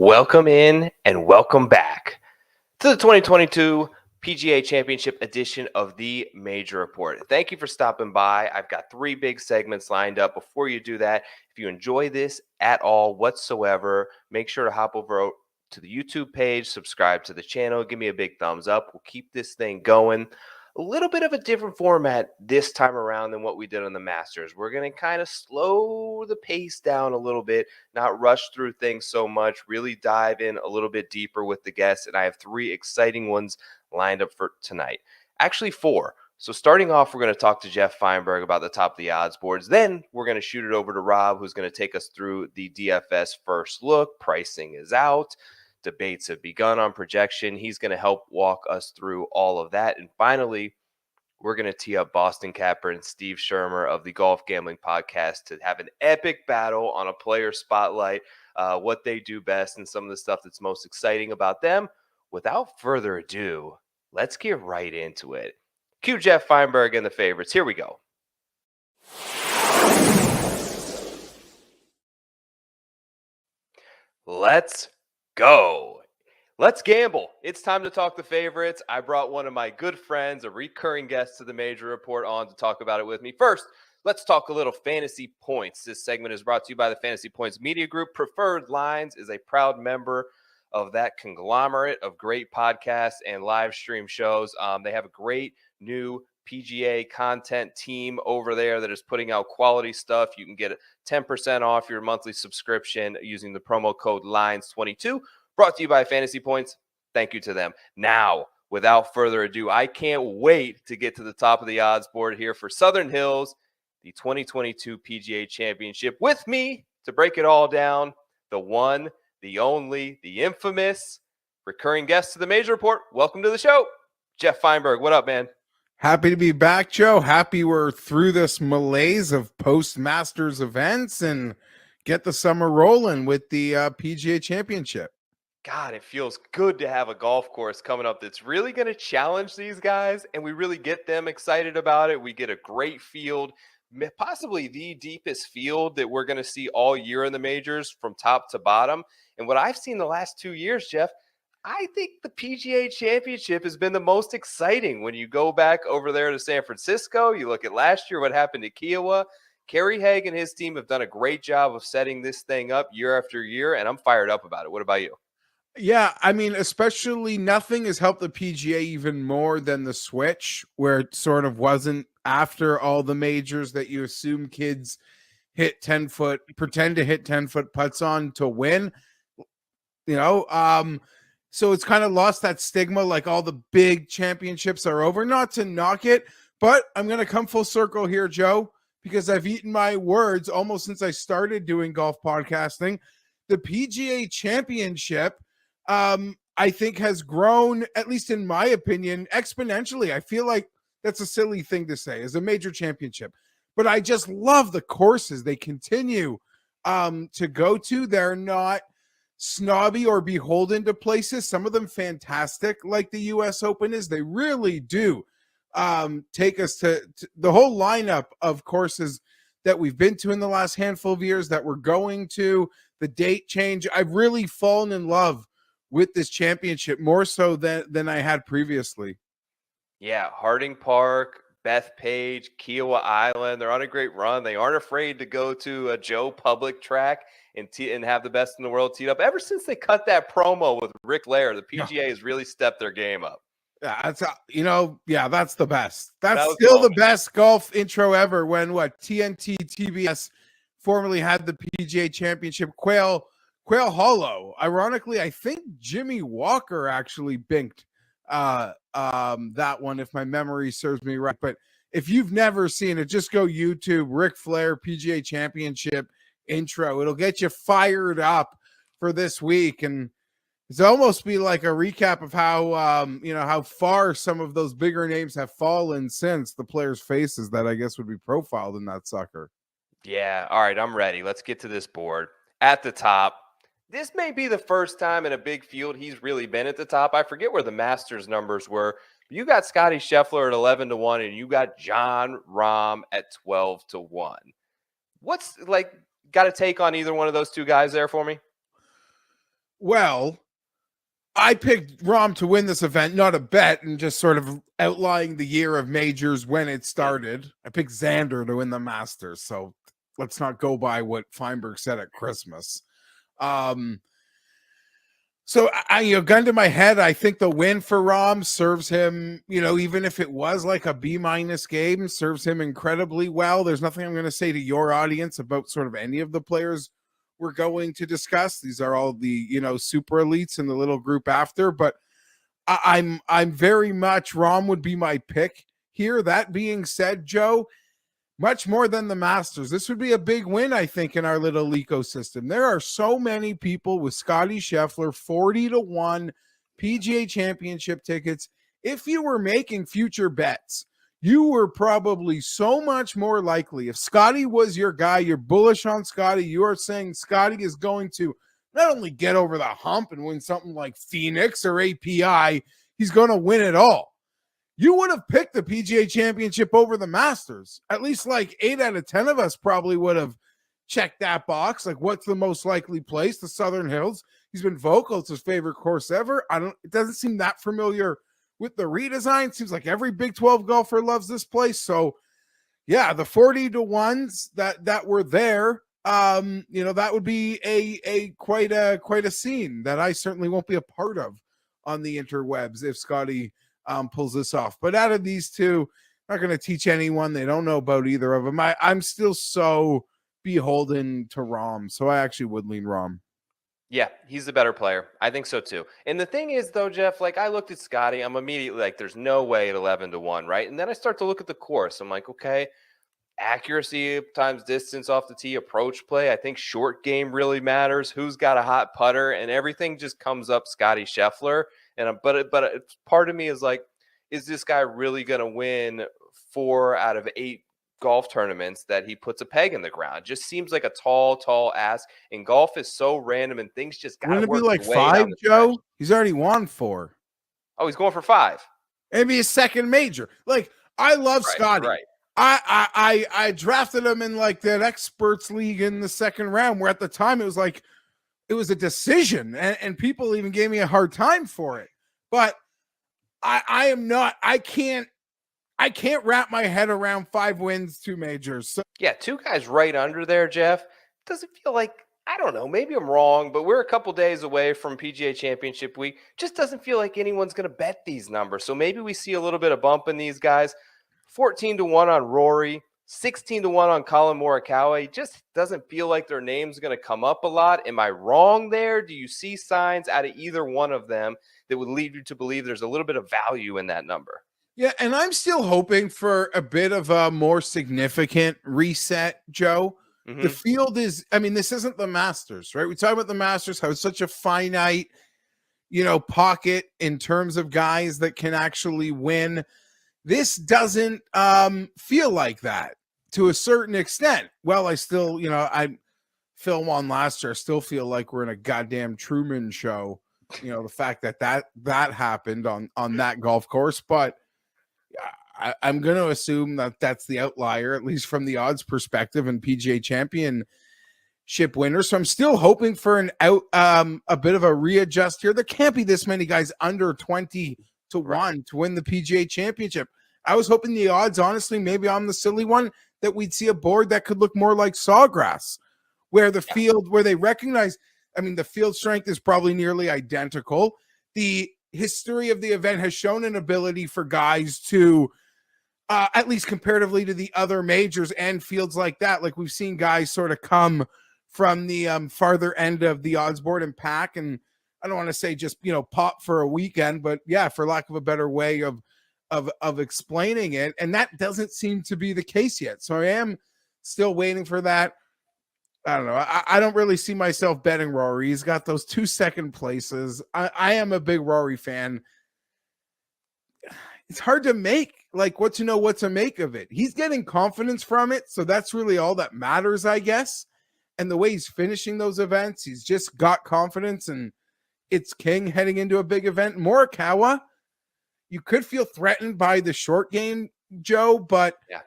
Welcome in and welcome back to the 2022 PGA Championship edition of the Major Report. Thank you for stopping by. I've got three big segments lined up. Before you do that, if you enjoy this at all whatsoever, make sure to hop over to the YouTube page, subscribe to the channel, give me a big thumbs up. We'll keep this thing going. A little bit of a different format this time around than what we did on the Masters. We're going to kind of slow the pace down a little bit, not rush through things so much, really dive in a little bit deeper with the guests. And I have three exciting ones lined up for tonight. Actually, four. So starting off, we're going to talk to Geoff Fienberg about the top of the odds boards. Then we're going to shoot it over to Rob, who's going to take us through the DFS first look. Pricing is out. Debates have begun on projection. He's going to help walk us through all of that. And finally, we're going to tee up Boston Capper and Steve Schirmer of the Golf Gambling Podcast to have an epic battle on a player spotlight, what they do best and some of the stuff that's most exciting about them. Without further ado, let's get right into it. Cue Geoff Fienberg and the favorites. Here we go. Let's go. Let's gamble. It's time to talk the favorites. I brought one of my good friends, a recurring guest to the Major Report, on to talk about it with me. First, let's talk a little fantasy points. This segment is brought to you by the Fantasy Points Media Group. Preferred Lines is a proud member of that conglomerate of great podcasts and live stream shows. They have a great new PGA content team over there that is putting out quality stuff. You can get 10% off your monthly subscription using the promo code LINES22. Brought to you by Fantasy Points. Thank you to them. Now, without further ado, I can't wait to get to the top of the odds board here for Southern Hills, the 2022 PGA Championship. With me to break it all down, the one, the only, the infamous recurring guest to the Major Report. Welcome to the show, Geoff Fienberg. What up, man? Happy to be back, Joe. Happy we're through this malaise of post-Masters events and get the summer rolling with the PGA Championship. God, it feels good to have a golf course coming up that's really going to challenge these guys, and we really get them excited about it. We get a great field, possibly the deepest field that we're going to see all year in the majors from top to bottom. And what I've seen the last 2 years, Geoff, I think the PGA Championship has been the most exciting. When you go back over there to San Francisco, you look at last year, what happened to Kiowa. Kerry Haig and his team have done a great job of setting this thing up year after year, and I'm fired up about it. What about you? Yeah, I mean, especially nothing has helped the PGA even more than the switch, where it sort of wasn't after all the majors that you assume kids hit 10-foot, pretend to hit 10-foot putts on to win, so it's kind of lost that stigma, like all the big championships are over. Not to knock it, but I'm going to come full circle here, Joe, because I've eaten my words almost since I started doing golf podcasting. The PGA Championship, I think, has grown, at least in my opinion, exponentially. I feel like that's a silly thing to say as a major championship, but I just love the courses they continue to go to. They're not snobby or beholden to places. Some of them fantastic, like the US Open is. They really do take us to the whole lineup of courses that we've been to in the last handful of years, that we're going to, the date change. I've really fallen in love with this championship more so than I had previously. Yeah, Harding Park, Bethpage, Kiowa Island, they're on a great run. They aren't afraid to go to a Joe Public track and have the best in the world teed up. Ever since they cut that promo with Rick Lair, the PGA has really stepped their game up. Yeah, that's that's the best. That's still the best golf intro ever. When TNT TBS formerly had the PGA Championship, Quail Hollow. Ironically, I think Jimmy Walker actually binked that one, if my memory serves me right. But if you've never seen it, just go YouTube Ric Flair PGA Championship intro. It'll get you fired up for this week, and it's almost be like a recap of how far some of those bigger names have fallen since the players' faces that I guess would be profiled in that sucker. Yeah, all right, I'm ready. Let's get to this board. At the top, this may be the first time in a big field he's really been at the top. I forget where the Masters numbers were. You got Scotty Scheffler at 11-1, and you got Jon Rahm at 12-1. What's got a take on either one of those two guys there for me? Well, I picked Rahm to win this event, not a bet, and just sort of outlining the year of majors when it started. I picked Xander to win the Masters, so let's not go by what Fienberg said at Christmas. So gun to my head, I think the win for Rahm serves him, even if it was like a B- game, serves him incredibly well. There's nothing I'm going to say to your audience about sort of any of the players we're going to discuss. These are all the, super elites in the little group after, but I'm very much Rahm would be my pick here. That being said, Joe, much more than the Masters, this would be a big win, I think, in our little ecosystem. There are so many people with Scottie Scheffler 40-1 PGA Championship tickets. If you were making future bets, you were probably so much more likely. If Scottie was your guy, you're bullish on Scottie, you are saying Scottie is going to not only get over the hump and win something like Phoenix or API, he's going to win it all. You would have picked the PGA Championship over the Masters. At least like 8 out of 10 of us probably would have checked that box. Like, what's the most likely place? The Southern Hills. He's been vocal. It's his favorite course ever. It doesn't seem that familiar with the redesign. It seems like every Big 12 golfer loves this place. So, yeah, the 40-1s that were there, that would be a quite a scene that I certainly won't be a part of on the interwebs if Scottie pulls this off. But out of these two, I'm not going to teach anyone. They don't know about either of them. I'm still so beholden to Rahm, so I actually would lean Rahm. Yeah, he's the better player. I think so too. And the thing is, though, Geoff, like I looked at Scottie, I'm immediately like, there's no way at 11-1, right? And then I start to look at the course. I'm like, okay, accuracy times distance off the tee, approach play. I think short game really matters. Who's got a hot putter, and everything just comes up Scottie Scheffler. And but part of me is like, is this guy really going to win 4 out of 8 golf tournaments that he puts a peg in the ground? Just seems like a tall ask. And golf is so random, and things just got to work. Wouldn't it be like 5, Joe? He's already won 4. Oh, he's going for 5. Maybe his second major. Like, I love Scottie. Right. I drafted him in like that experts league in the second round, where at the time it was like it was a decision, and people even gave me a hard time for it. But I can't wrap my head around 5 wins, 2 majors. So, yeah, 2 guys right under there, Geoff. Doesn't feel like, I don't know, maybe I'm wrong, but we're a couple days away from PGA Championship week. Just doesn't feel like anyone's going to bet these numbers. So maybe we see a little bit of bump in these guys. 14-1 on Rory, 16-1 on Colin Morikawa. Just doesn't feel like their name's going to come up a lot. Am I wrong there? Do you see signs out of either one of them that would lead you to believe there's a little bit of value in that number? Yeah, and I'm still hoping for a bit of a more significant reset, Joe. Mm-hmm. The field is, this isn't the Masters, right? We talk about the Masters, how it's such a finite, pocket in terms of guys that can actually win. This doesn't feel like that to a certain extent. Well, I still, I film on last year, I still feel like we're in a goddamn Truman show. The fact that happened on that golf course, but I'm going to assume that that's the outlier, at least from the odds perspective, and PGA Championship winner. So I'm still hoping for a bit of a readjust here. There can't be this many guys under 20-1 to win the PGA Championship. I was hoping the odds, honestly, maybe I'm the silly one, that we'd see a board that could look more like Sawgrass, where the field, where they recognize, the field strength is probably nearly identical. The history of the event has shown an ability for guys to, at least comparatively to the other majors and fields like that, like we've seen guys sort of come from the farther end of the odds board and pack, and I don't want to say just pop for a weekend, but yeah, for lack of a better way of explaining it, and that doesn't seem to be the case yet. So I am still waiting for that. I don't know. I don't really see myself betting Rory. He's got those 2 second places. I am a big Rory fan. It's hard to make what to make of it. He's getting confidence from it, so that's really all that matters, I guess. And the way he's finishing those events, he's just got confidence, and it's king heading into a big event. Morikawa, you could feel threatened by the short game, Joe, but yeah,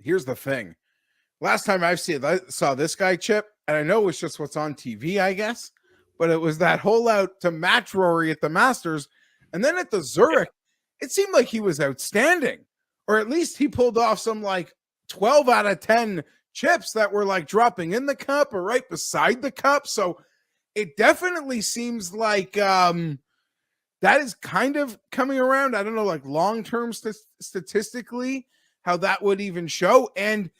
here's the thing. Last time I saw this guy chip, and I know it's just what's on TV, I guess, but it was that hole out to match Rory at the Masters. And then at the Zurich, it seemed like he was outstanding, or at least he pulled off some like 12 out of 10 chips that were like dropping in the cup or right beside the cup. So it definitely seems like that is kind of coming around. I don't know, like long-term statistically, how that would even show. And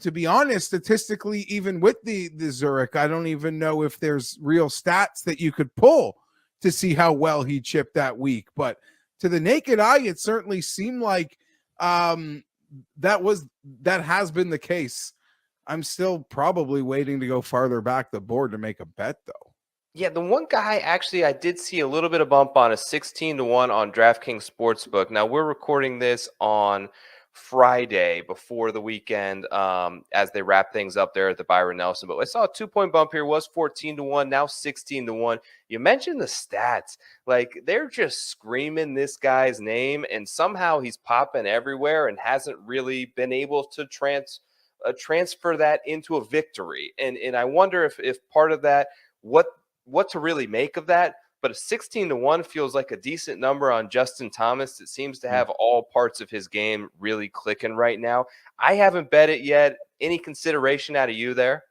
to be honest, statistically, even with the Zurich, I don't even know if there's real stats that you could pull to see how well he chipped that week. But to the naked eye, it certainly seemed like that has been the case. I'm still probably waiting to go farther back the board to make a bet, though. Yeah, the one guy actually I did see a little bit of bump on, a 16-1 on DraftKings Sportsbook. Now we're recording this on Friday before the weekend as they wrap things up there at the Byron Nelson. But I saw a 2-point bump here, was 14-1, now 16-1. You mentioned the stats. Like, they're just screaming this guy's name, and somehow he's popping everywhere and hasn't really been able to transfer that into a victory. And I wonder if part of that, what to really make of that. But a 16-1 feels like a decent number on Justin Thomas. It seems to have all parts of his game really clicking right now. I haven't bet it yet. Any consideration out of you there?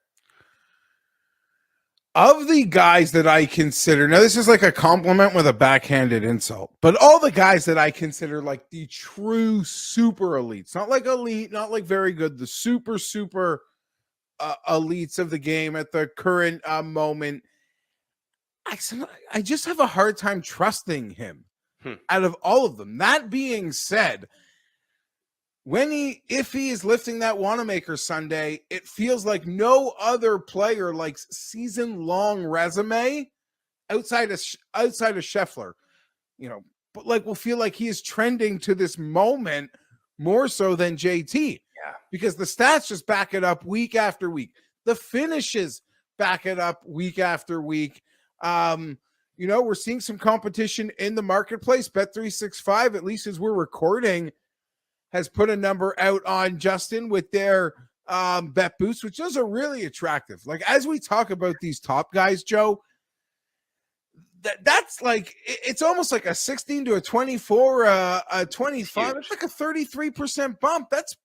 Of the guys that I consider, now this is like a compliment with a backhanded insult, but all the guys that I consider like the true super elites, not like elite, not like very good, the super elites of the game at the current moment, I just have a hard time trusting him out of all of them. That being said, if he is lifting that Wanamaker Sunday, it feels like no other player like season-long resume outside of Scheffler, but like will feel like he is trending to this moment more so than JT. Yeah, because the stats just back it up week after week. The finishes back it up week after week. We're seeing some competition in the marketplace. Bet365, at least as we're recording, has put a number out on Justin with their bet boost, which those are really attractive. Like, as we talk about these top guys, Joe, that's like, it's almost like a 16 to a 24, a 25. It's like a 33% bump. That's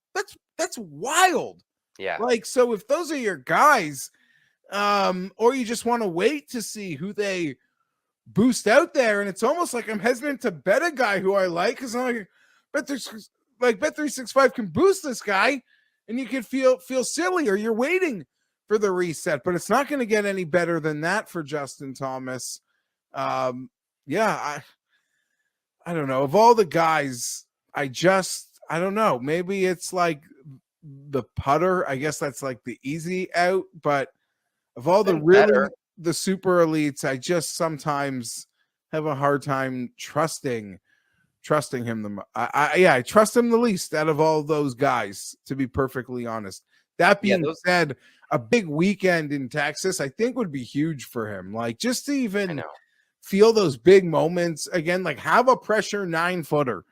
wild. Yeah. Like, so if those are your guys, or you just want to wait to see who they boost out there, and it's almost like I'm hesitant to bet a guy who I like, because I'm like, Bet365 can boost this guy, and you can feel silly, or you're waiting for the reset, but it's not going to get any better than that for Justin Thomas. I don't know. Of all the guys, I don't know. Maybe it's like the putter. I guess that's like the easy out, but of all the super elites, I just sometimes have a hard time trusting him. I trust him the least out of all those guys, to be perfectly honest. That being said, a big weekend in Texas, I think, would be huge for him. Like, just to even feel those big moments again, like have a pressure 9-footer.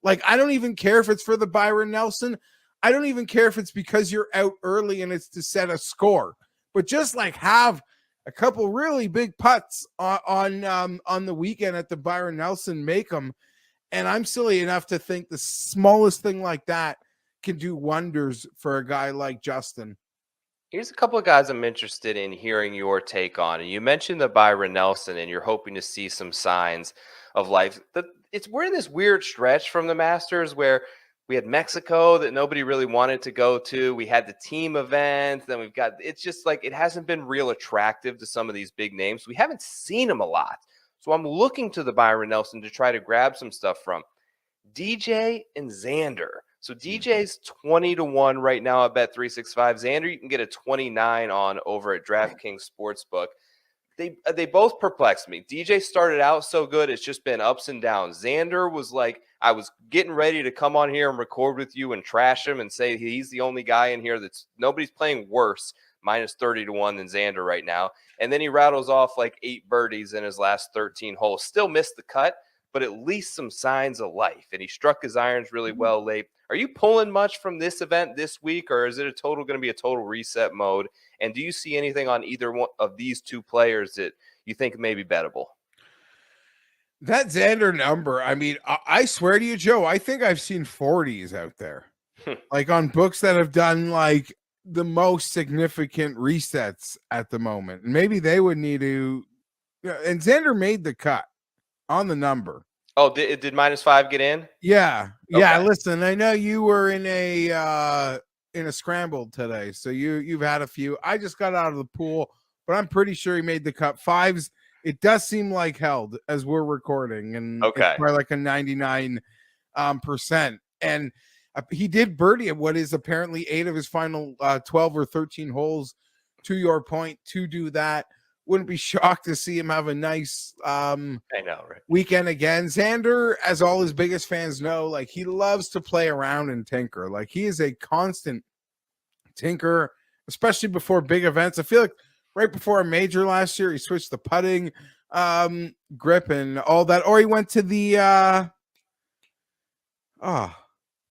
Like, I don't even care if it's for the Byron Nelson. I don't even care if it's because you're out early and it's to set a score. But just like have a couple really big putts on the weekend at the Byron Nelson, make them. And I'm silly enough to think the smallest thing like that can do wonders for a guy like Justin. Here's a couple of guys I'm interested in hearing your take on. And you mentioned the Byron Nelson, and you're hoping to see some signs of life. We're in this weird stretch from the Masters where we had Mexico that nobody really wanted to go to. We had the team event. Then it's just like it hasn't been real attractive to some of these big names. We haven't seen them a lot. So I'm looking to the Byron Nelson to try to grab some stuff from DJ and Xander. So DJ's 20-1 right now at Bet365. Xander, you can get a 29 on over at DraftKings Sportsbook. They both perplexed me. DJ started out so good, it's just been ups and downs. Xander was like, I was getting ready to come on here and record with you and trash him and say he's the only guy in here that's nobody's playing worse, minus 30-1 than Xander right now. And then he rattles off like 8 birdies in his last 13 holes. Still missed the cut, but at least some signs of life. And he struck his irons really well late. Are you pulling much from this event this week, or is it going to be a total reset mode? And do you see anything on either one of these two players that you think may be bettable? That Xander number, I mean, I swear to you, Joe, I think I've seen 40s out there. Like on books that have done like the most significant resets at the moment. And maybe they would need to, and Xander made the cut on the number. Oh, did -5 get in? Yeah. Yeah. Okay. Listen, I know you were in a scramble today, so you've had a few. I just got out of the pool, but I'm pretty sure he made the cut. 5s, it does seem like held as we're recording, and Okay. it's probably like a 99% percent. And he did birdie at what is apparently 8 of his final 12 or 13 holes, to your point, to do that. Wouldn't be shocked to see him have a nice I know, right? weekend again. Xander, as all his biggest fans know, like he loves to play around and tinker. Like he is a constant tinker, especially before big events. I feel like right before a major last year, he switched the putting grip and all that. Or he went to the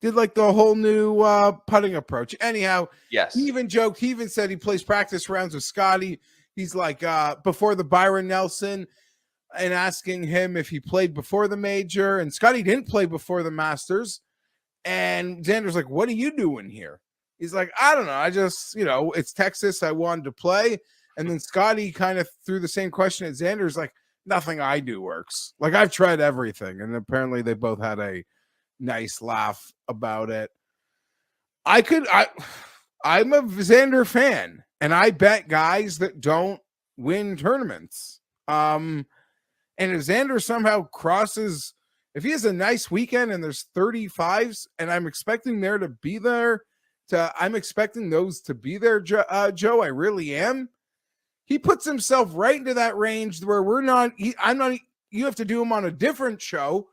did like the whole new putting approach. Anyhow, yes. He even joked, he even said he plays practice rounds with Scotty. He's like before the Byron Nelson, and asking him if he played before the major, and Scotty didn't play before the Masters. And Xander's like, what are you doing here? He's like, I don't know. I just, it's Texas. I wanted to play. And then Scotty kind of threw the same question at Xander's like, nothing I do works. Like I've tried everything. And apparently they both had a nice laugh about it. I'm a Xander fan, and I bet guys that don't win tournaments. And if Xander somehow crosses, if he has a nice weekend and there's 35s, and I'm expecting there to be there, I'm expecting those to be there, Joe. I really am. He puts himself right into that range where you have to do him on a different show,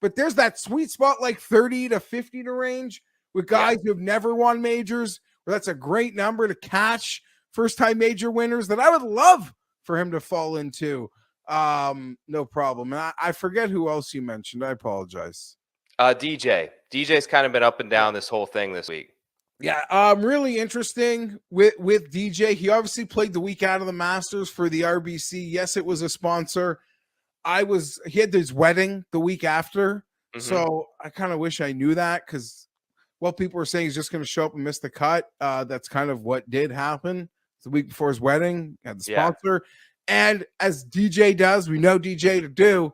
but there's that sweet spot like 30 to 50 to range with guys who have never won majors, where that's a great number to catch first-time major winners that I would love for him to fall into. No problem. And I forget who else you mentioned. I apologize. DJ's kind of been up and down this whole thing this week. Yeah, really interesting with DJ. He obviously played the week out of the Masters for the RBC. Yes, it was a sponsor. He had his wedding the week after. Mm-hmm. So I kind of wish I knew that, because people were saying he's just going to show up and miss the cut. That's kind of what did happen. It's the week before his wedding, had the sponsor. And as DJ does, we know DJ to do.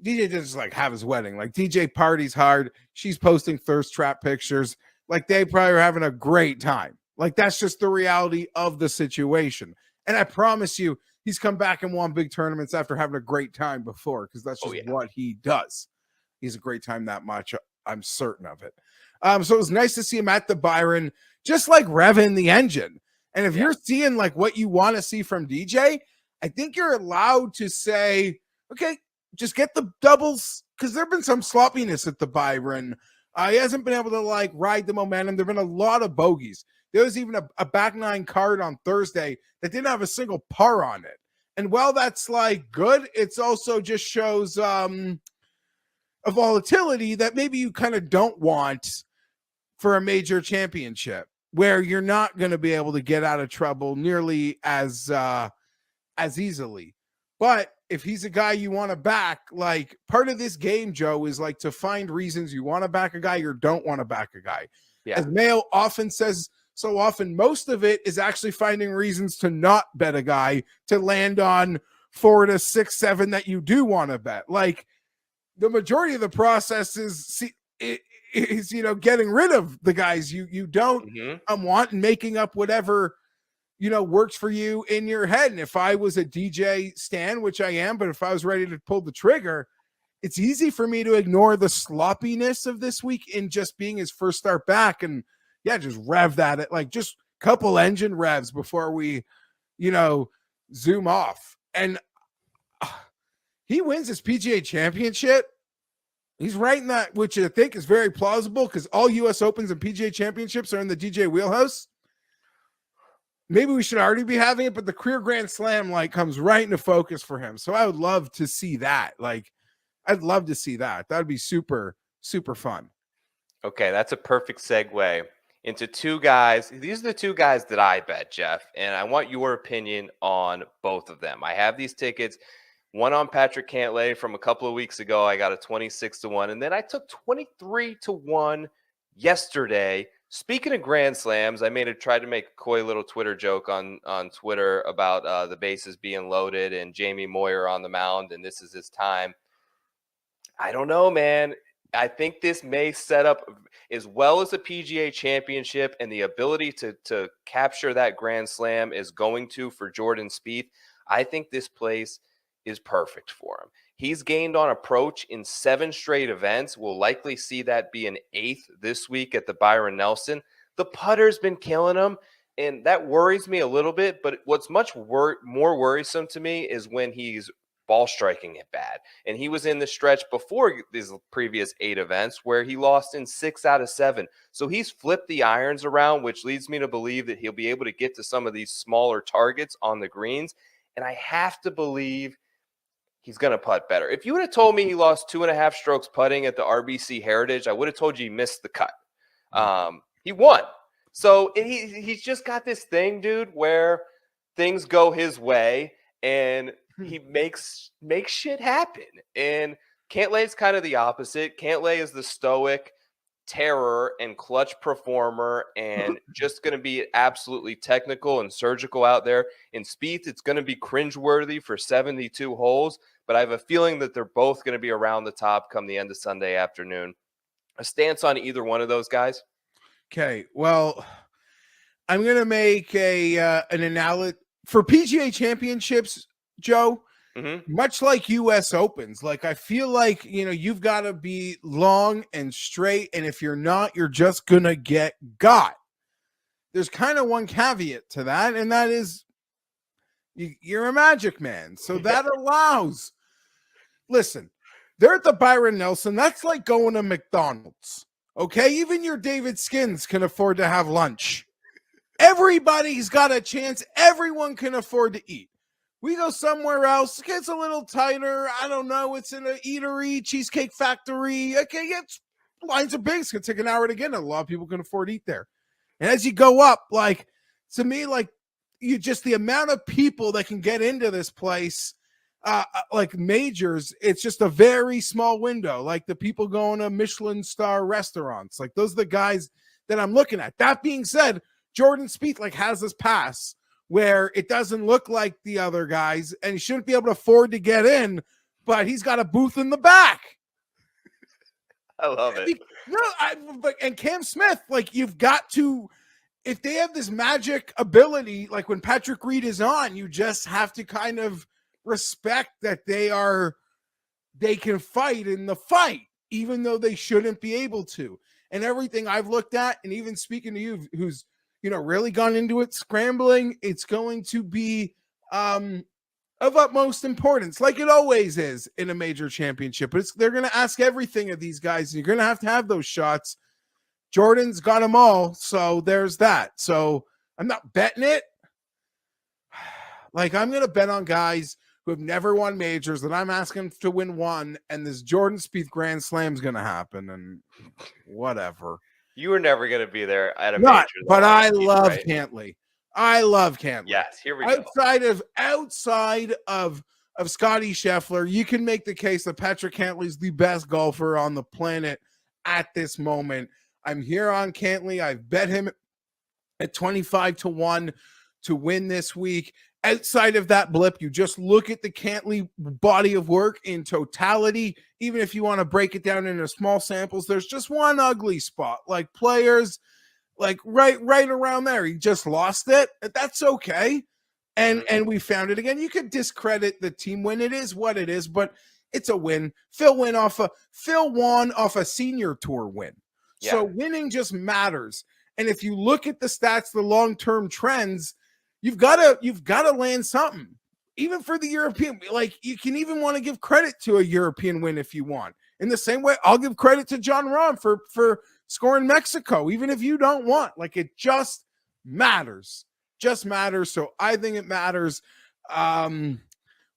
DJ doesn't like have his wedding. Like DJ parties hard. She's posting thirst trap pictures. Like they probably are having a great time. Like that's just the reality of the situation. And I promise you, he's come back and won big tournaments after having a great time before, because that's just what he does. He's a great time that much. I'm certain of it. So it was nice to see him at the Byron, just like revving the engine. And if you're seeing like what you want to see from DJ, I think you're allowed to say, okay, just get the doubles, because there have been some sloppiness at the Byron. He hasn't been able to like ride the momentum. There have been a lot of bogeys. There was even a back nine card on Thursday that didn't have a single par on it. And while that's like good, it's also just shows a volatility that maybe you kind of don't want for a major championship, where you're not going to be able to get out of trouble nearly as easily. But if he's a guy you want to back, like part of this game, Joe, is like to find reasons you want to back a guy or don't want to back a guy. Yeah. As Mayo often says, so often, most of it is actually finding reasons to not bet a guy to land on 4 to 6, 7 that you do want to bet. Like the majority of the process is getting rid of the guys you don't want and making up whatever works for you in your head. And if I was a DJ Stan, which I am, but if I was ready to pull the trigger, it's easy for me to ignore the sloppiness of this week in just being his first start back and just rev that at like just a couple engine revs before we, zoom off. And he wins his PGA Championship. He's right in that, which I think is very plausible, because all U.S. Opens and PGA Championships are in the DJ wheelhouse. Maybe we should already be having it, but the career Grand Slam like comes right into focus for him. So I would love to see that. Like I'd love to see that. That'd be super, super fun. Okay, that's a perfect segue into two guys. These are the two guys that I bet, Geoff, and I want your opinion on both of them. I have these tickets. One on Patrick Cantlay from a couple of weeks ago. I got a 26-1, and then I took 23-1 yesterday. Speaking of Grand Slams, I tried to make a coy little Twitter joke on Twitter about the bases being loaded and Jamie Moyer on the mound, and this is his time. I don't know, man. I think this may set up as well as the PGA Championship and the ability to capture that Grand Slam is going to for Jordan Spieth. I think this place is perfect for him. He's gained on approach in 7 straight events. We'll likely see that be an 8th this week at the Byron Nelson. The putter's been killing him, and that worries me a little bit. But what's much more worrisome to me is when he's ball striking it bad. And he was in the stretch before these previous 8 events where he lost in 6 out of 7. So he's flipped the irons around, which leads me to believe that he'll be able to get to some of these smaller targets on the greens. And I have to believe he's going to putt better. If you would have told me he lost 2.5 strokes putting at the RBC Heritage, I would have told you he missed the cut. He won. So he's just got this thing, dude, where things go his way and he makes shit happen. And Cantlay's kind of the opposite. Cantlay is the stoic terror and clutch performer and just going to be absolutely technical and surgical out there. In Spieth, it's going to be cringeworthy for 72 holes, but I have a feeling that they're both going to be around the top come the end of Sunday afternoon. A stance on either one of those guys? Okay, well, I'm going to make an analogy for PGA Championships, Joe. Much like US Opens, like I feel like, you've got to be long and straight. And if you're not, you're just going to get got. There's kind of one caveat to that. And that is you're a Magic Man. So that allows, listen, they're at the Byron Nelson. That's like going to McDonald's. Okay. Even your David Skins can afford to have lunch. Everybody's got a chance. Everyone can afford to eat. We go somewhere else, it gets a little tighter. I don't know. It's in an eatery, Cheesecake Factory. Okay, lines are big. It's going to take an hour to get in. A lot of people can afford to eat there. And as you go up, like, to me, like, the amount of people that can get into this place, like majors, it's just a very small window. Like the people going to Michelin star restaurants. Like those are the guys that I'm looking at. That being said, Jordan Spieth, like, has this pass where it doesn't look like the other guys, and he shouldn't be able to afford to get in, but he's got a booth in the back. I love it. And Cam Smith, like, you've got to, if they have this magic ability, like when Patrick Reed is on, you just have to kind of respect that they can fight in the fight, even though they shouldn't be able to. And everything I've looked at, and even speaking to you, who's really gone into it, scrambling, it's going to be of utmost importance, like it always is in a major championship. But they're going to ask everything of these guys. You're going to have those shots. Jordan's got them all, so there's that. So I'm not betting it. Like, I'm going to bet on guys who have never won majors that I'm asking to win one, and this Jordan Spieth Grand Slam is going to happen, and whatever. You were never going to be there at a major. But I love Cantlay. I love Cantlay. Yes, here we go. Outside of Scotty Scheffler, you can make the case that Patrick Cantlay is the best golfer on the planet at this moment. I'm here on Cantlay. I've bet him at 25-1 to win this week. Outside of that blip, you just look at the Cantlay body of work in totality. Even if you want to break it down into small samples, there's just one ugly spot. Like players, like right around there. He just lost it. That's okay. And we found it again. You could discredit the team win. It is what it is, but it's a win. Phil won off a senior tour win. Yeah. So winning just matters. And if you look at the stats, the long-term trends, you've got to land something, even for the European. Like, you can even want to give credit to a European win if you want. In the same way, I'll give credit to John Rahm for scoring Mexico, even if you don't want. Like, it just matters. So I think it matters.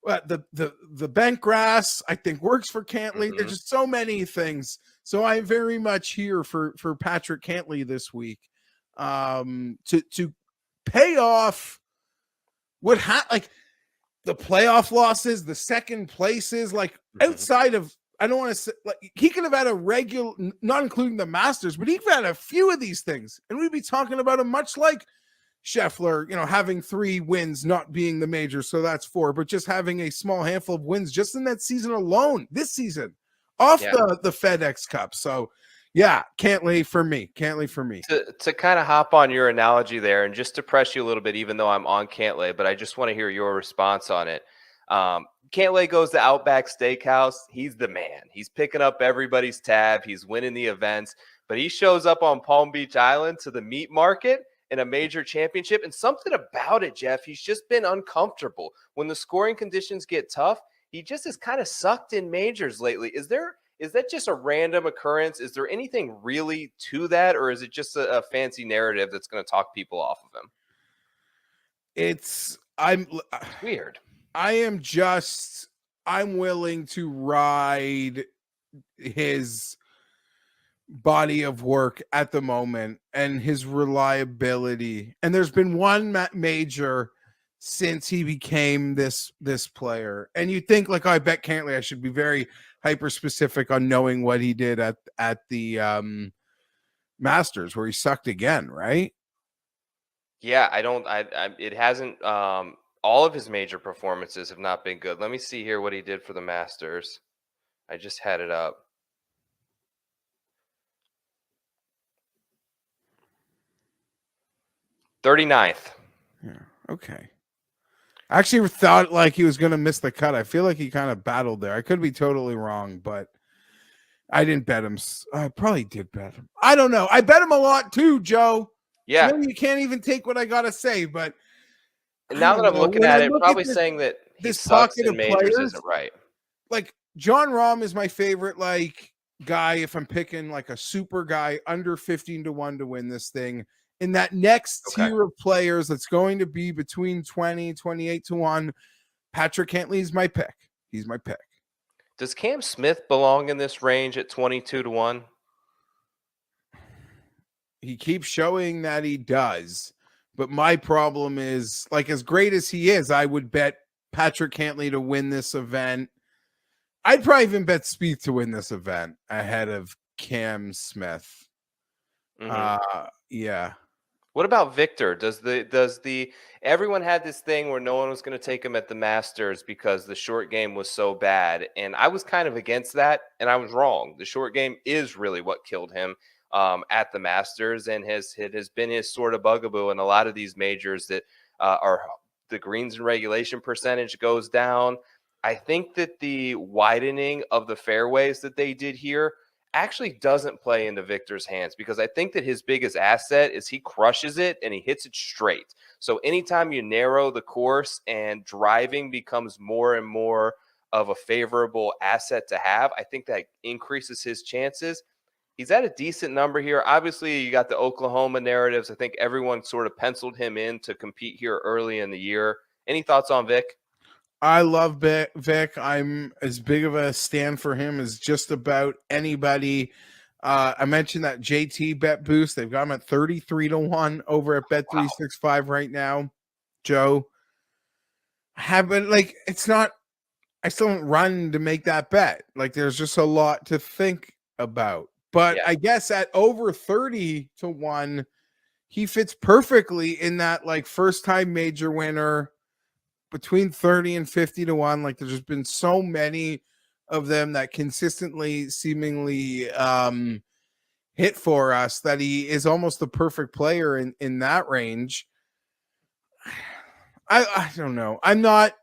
The bent grass, I think, works for Cantlay. Mm-hmm. There's just so many things. So I'm very much here for Patrick Cantlay this week. To pay off what like the playoff losses, the second places, like outside of, I don't want to say, like, he could have had a regular, not including the Masters, but he could have had a few of these things, and we'd be talking about him much like Scheffler, having 3 wins, not being the major, so that's 4, but just having a small handful of wins just in that season alone, this season, off the FedEx Cup. So, yeah, Cantlay for me. To kind of hop on your analogy there, and just to press you a little bit, even though I'm on Cantlay, but I just want to hear your response on it. Cantlay goes to Outback Steakhouse. He's the man. He's picking up everybody's tab. He's winning the events, but he shows up on Palm Beach Island to the meat market in a major championship. And something about it, Geoff, he's just been uncomfortable. When the scoring conditions get tough, he just is kind of sucked in majors lately. Is that just a random occurrence? Is there anything really to that, or is it just a fancy narrative that's going to talk people off of him? It's weird. I'm willing to ride his body of work at the moment and his reliability. And there's been one major since he became this player. And you think, like, oh, I bet Cantlay, I should be very hyper specific on knowing what he did at the Masters, where he sucked again, right? Yeah, it hasn't, all of his major performances have not been good. Let me see here what he did for the Masters. I just had it up. 39th. Yeah. Okay. I actually thought like he was going to miss the cut. I feel like he kind of battled there. I could be totally wrong, but I didn't bet him. I probably did bet him. I don't know. I bet him a lot too, Joe. Yeah. So maybe you can't even take what I got to say, but now that I'm looking at it, probably saying that this pocket of players isn't right. Like John Rahm is my favorite, like, guy if I'm picking like a super guy under 15-1 to win this thing. In that next tier of players that's going to be between 28-1, Patrick Cantlay is my pick. He's my pick. Does Cam Smith belong in this range at 22-1? He keeps showing that he does. But my problem is, like, as great as he is, I would bet Patrick Cantlay to win this event. I'd probably even bet Spieth to win this event ahead of Cam Smith. Yeah. What about Victor? Does the everyone had this thing where no one was going to take him at the Masters because the short game was so bad, and I was kind of against that, and I was wrong. The short game is really what killed him at the Masters, and it has been his sort of bugaboo in a lot of these majors that are the greens and regulation percentage goes down. I think that the widening of the fairways that they did here actually doesn't play into Victor's hands, because I think that his biggest asset is he crushes it and he hits it straight. So anytime you narrow the course and driving becomes more and more of a favorable asset to have, I think that increases his chances. He's at a decent number here. Obviously, you got the Oklahoma narratives. I think everyone sort of penciled him in to compete here early in the year. Any thoughts on Vic? I love Vic. I'm as big of a stand for him as just about anybody. I mentioned that JT bet boost. They've got him at 33-1 over at Bet365 right now. Joe, it's not, I still don't run to make that bet. Like, there's just a lot to think about. But I guess at over 30-1, he fits perfectly in that, like, first time major winner. Between 30 and 50-1, like, there's just been so many of them that consistently seemingly hit for us that he is almost the perfect player in that range. I don't know. I'm not,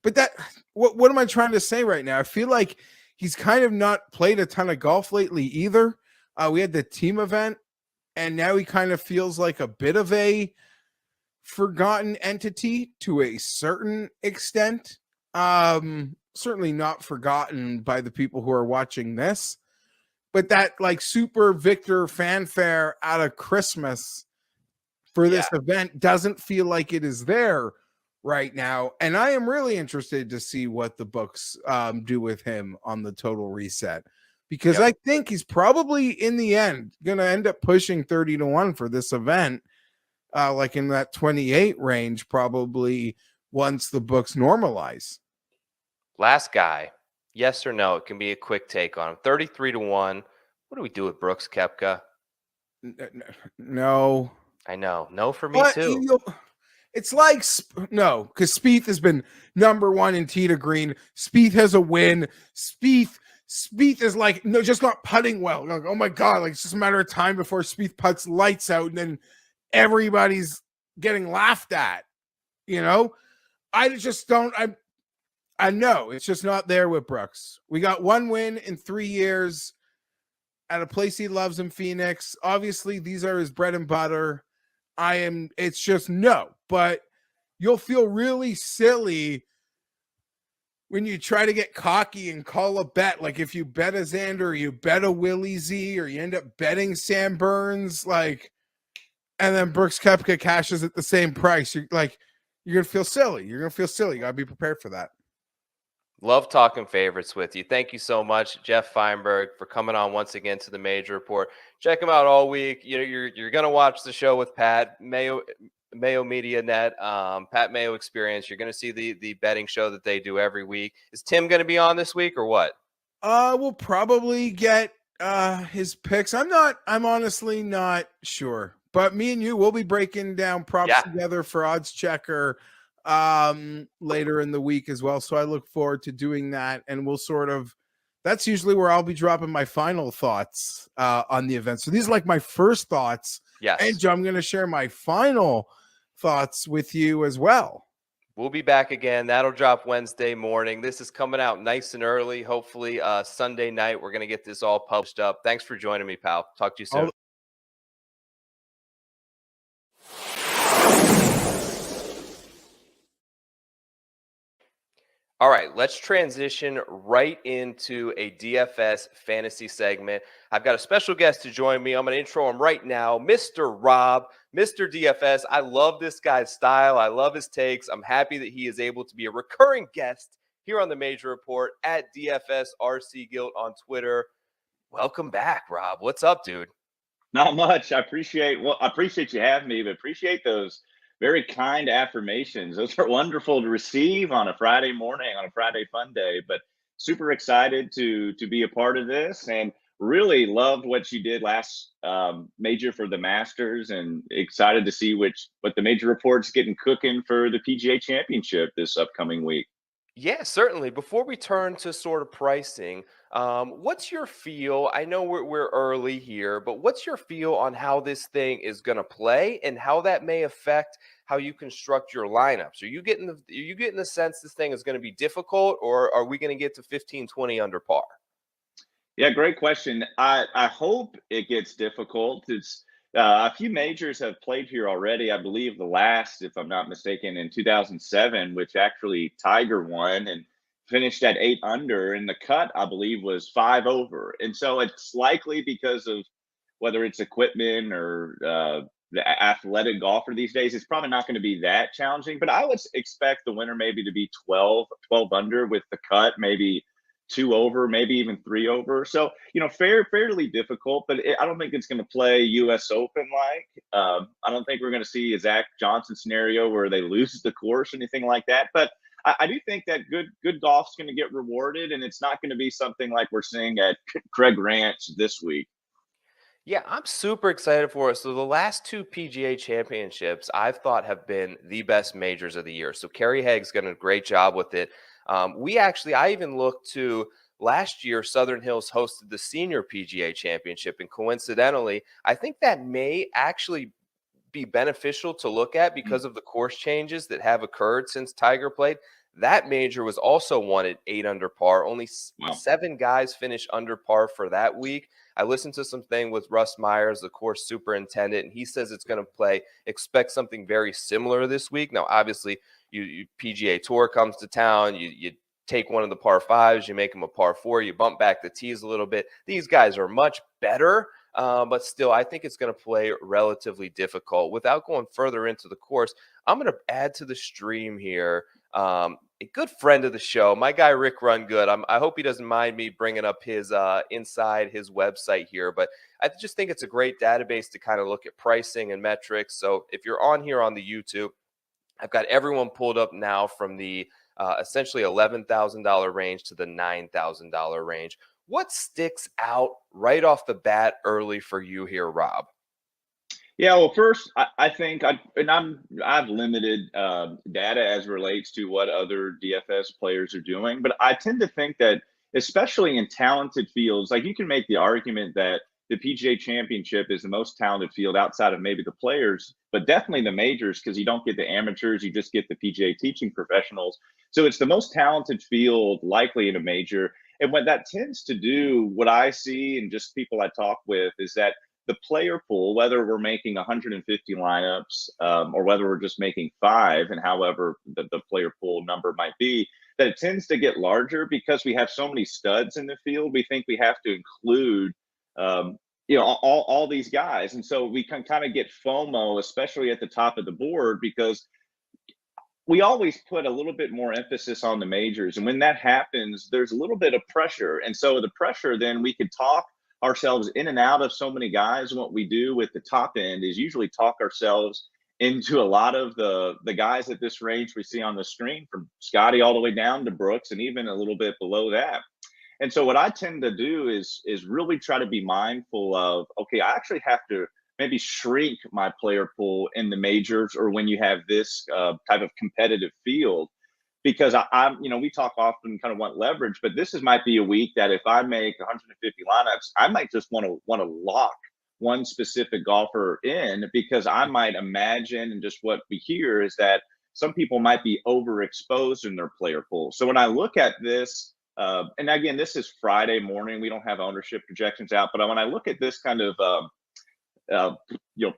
but that, what am I trying to say right now? I feel like he's kind of not played a ton of golf lately either. We had the team event, and now he kind of feels like a bit of a forgotten entity to a certain extent. Certainly not forgotten by the people who are watching this, but that, like, super Victor fanfare out of Christmas for this event doesn't feel like it is there. right now. And I am really interested to see what the books do with him on the total reset, because Yep. I think he's probably in the end going to end up pushing 30-1 for this event, like in that 28 range, probably once the books normalize. Last guy, yes or no? It can be a quick take on him. 33-1. What do we do with Brooks Koepka? No. I know. No for me But too. it's like no, because Spieth has been number one in tee to green. Spieth has a win. Spieth is like no, just not putting well. Like, oh my god, like it's just a matter of time before Spieth puts lights out, and then everybody's getting laughed at. You know, I just don't. I know it's just not there with Brooks. We got one win in 3 years at a place he loves in Phoenix. Obviously, these are his bread and butter. It's just no, but you'll feel really silly when you try to get cocky and call a bet. Like if you bet a Xander, or you bet a Willie Z, or you end up betting Sam Burns, like, and then Brooks Koepka cashes at the same price. You're going to feel silly. You're going to feel silly. You got to be prepared for that. Love talking favorites with you. Thank you so much, Geoff Fienberg, for coming on once again to the Major Report. Check him out all week. You're gonna watch the show with Pat Mayo Media Net, Pat Mayo Experience. You're gonna see the betting show that they do every week. Is Tim gonna be on this week or what? We'll probably get his picks. I'm honestly not sure. But me and you will be breaking down props together for Odds Checker later in the week as well. So I look forward to doing that, and that's usually where I'll be dropping my final thoughts on the event. So these are like my first thoughts. Yes. And I'm going to share my final thoughts with you as well. We'll be back again. That'll drop Wednesday morning. This is coming out nice and early. Hopefully Sunday night, we're going to get this all published up. Thanks for joining me, pal. Talk to you soon. All right, let's transition right into a DFS fantasy segment. I've got a special guest to join me. I'm going to intro him right now, Mr. Rob, Mr. DFS. I love this guy's style. I love his takes. I'm happy that he is able to be a recurring guest here on the Major Report at DFS RC Guild on Twitter. Welcome back, Rob. What's up, dude? Not much. I appreciate you having me, but appreciate those very kind affirmations. Those are wonderful to receive on a Friday morning, on a Friday fun day, but super excited to be a part of this, and really loved what you did last major for the Masters, and excited to see what the Major Report's getting cooking for the PGA Championship this upcoming week. Yeah, certainly. Before we turn to sort of pricing, what's your feel? I know we're early here, but what's your feel on how this thing is going to play and how that may affect how you construct your lineups? Are you getting the sense this thing is going to be difficult, or are we going to get to 15, 20 under par? Yeah, great question. I hope it gets difficult. It's a few majors have played here already. I believe the last, if I'm not mistaken, in 2007, which actually Tiger won and finished at 8 under, and the cut, I believe, was 5 over. And so it's likely because of whether it's equipment or the athletic golfer these days, it's probably not going to be that challenging. But I would expect the winner maybe to be 12 under with the cut, maybe 2 over, maybe even 3 over. So, fairly difficult, but I don't think it's going to play US Open like. I don't think we're going to see a Zach Johnson scenario where they lose the course or anything like that. But I do think that good golf's going to get rewarded, and it's not going to be something like we're seeing at Craig Ranch this week. Yeah, I'm super excited for it. So the last 2 PGA championships I've thought have been the best majors of the year. So Kerry Haig's done a great job with it. I even looked to last year, Southern Hills hosted the senior PGA championship. And coincidentally, I think that may actually be beneficial to look at because of the course changes that have occurred since Tiger played. That major was also won at 8 under par. Only 7 guys finished under par for that week. I listened to something with Russ Myers, the course superintendent, and he says it's going to expect something very similar this week. Now, obviously, you PGA Tour comes to town, you take one of the par 5s, you make them a par 4, you bump back the tees a little bit. These guys are much better, but still, I think it's going to play relatively difficult. Without going further into the course, I'm going to add to the stream here a good friend of the show, my guy Rick Rungood. I hope he doesn't mind me bringing up his inside his website here, but I just think it's a great database to kind of look at pricing and metrics. So if you're on here on the YouTube, I've got everyone pulled up now from the essentially $11,000 range to the $9,000 range. What sticks out right off the bat early for you here, Rob? Yeah, well, first, I think I've limited data as relates to what other DFS players are doing, but I tend to think that, especially in talented fields, like you can make the argument that the PGA Championship is the most talented field outside of maybe the players, but definitely the majors, because you don't get the amateurs, you just get the PGA teaching professionals. So it's the most talented field likely in a major. And what that tends to do, what I see and just people I talk with, is that the player pool, whether we're making 150 lineups or whether we're just making 5, and however the player pool number might be, that it tends to get larger because we have so many studs in the field. We think we have to include, all these guys. And so we can kind of get FOMO, especially at the top of the board, because we always put a little bit more emphasis on the majors. And when that happens, there's a little bit of pressure. And so the pressure, then we could talk ourselves in and out of so many guys. And what we do with the top end is usually talk ourselves into a lot of the guys at this range we see on the screen, from Scotty all the way down to Brooks and even a little bit below that. And so what I tend to do is really try to be mindful of, okay, I actually have to maybe shrink my player pool in the majors, or when you have this type of competitive field, because I'm, we talk often kind of want leverage, but might be a week that if I make 150 lineups, I might just want to lock one specific golfer in, because I might imagine, and just what we hear is that some people might be overexposed in their player pool. So when I look at this, and again, this is Friday morning, we don't have ownership projections out, but when I look at this kind of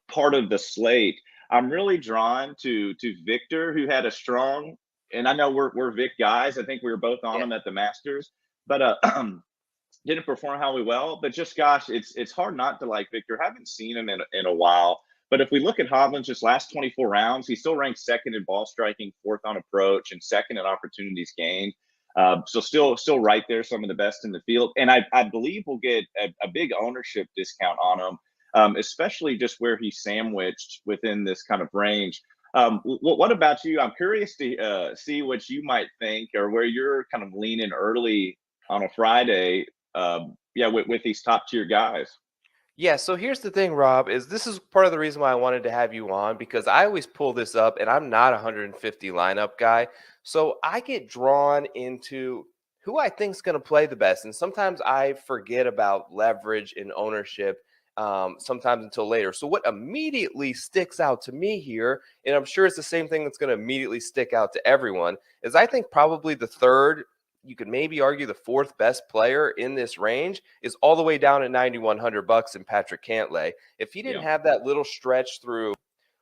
part of the slate, I'm really drawn to Victor, who had a strong, and I know we're Vic guys. I think we were both on him at the Masters, but didn't perform how well. But just gosh, it's hard not to like Victor. Haven't seen him in a while. But if we look at Hovland's just last 24 rounds, he still ranks second in ball striking, fourth on approach, and second in opportunities gained. So still right there, some of the best in the field. And I believe we'll get a big ownership discount on him, especially just where he's sandwiched within this kind of range. What about you? I'm curious to see what you might think, or where you're kind of leaning early on a Friday, with these top tier guys. Yeah, so here's the thing, Rob, is this is part of the reason why I wanted to have you on, because I always pull this up and I'm not a 150 lineup guy. So I get drawn into who I think is going to play the best. And sometimes I forget about leverage and ownership, sometimes until later. So what immediately sticks out to me here, and I'm sure it's the same thing that's going to immediately stick out to everyone, is I think probably the third, you could maybe argue the fourth best player in this range, is all the way down at $9,100 in Patrick Cantlay. If he didn't have that little stretch through,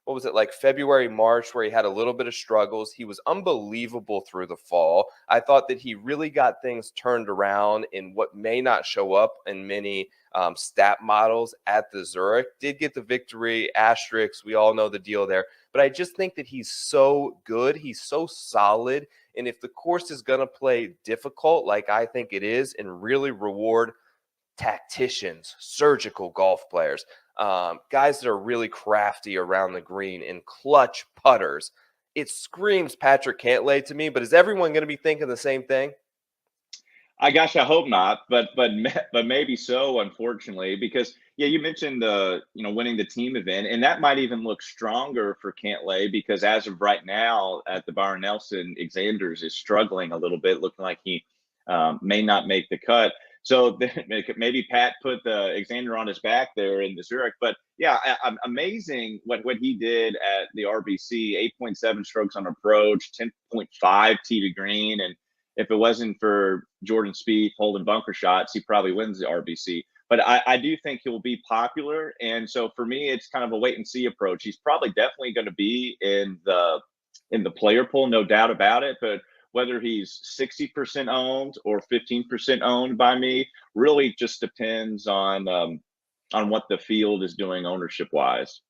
what was it, like February, March, where he had a little bit of struggles, he was unbelievable through the fall. I thought that he really got things turned around in what may not show up in many stat models at the Zurich. Did get the victory, asterisks, we all know the deal there. But I just think that he's so good. He's so solid. And if the course is going to play difficult, like I think it is, and really reward tacticians, surgical golf players, guys that are really crafty around the green and clutch putters, it screams Patrick Cantlay to me. But is everyone going to be thinking the same thing? I hope not, but maybe so, unfortunately, because you mentioned winning the team event, and that might even look stronger for Cantlay, because as of right now at the Byron Nelson, Xander's is struggling a little bit, looking like he may not make the cut. So maybe Pat put the Xander on his back there in the Zurich. But amazing what he did at the RBC, 8.7 strokes on approach, 10.5 tee to green, and if it wasn't for Jordan Spieth holding bunker shots, he probably wins the RBC. But I do think he'll be popular. And so for me, it's kind of a wait and see approach. He's probably definitely going to be in the player pool, no doubt about it. But whether he's 60% owned or 15% owned by me really just depends on what the field is doing ownership wise.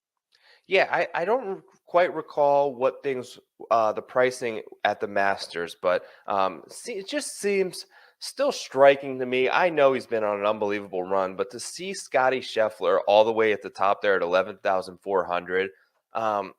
Yeah, I don't quite recall what things the pricing at the Masters, but it just seems still striking to me. I know he's been on an unbelievable run, but to see Scotty Scheffler all the way at the top there at 11,400, um,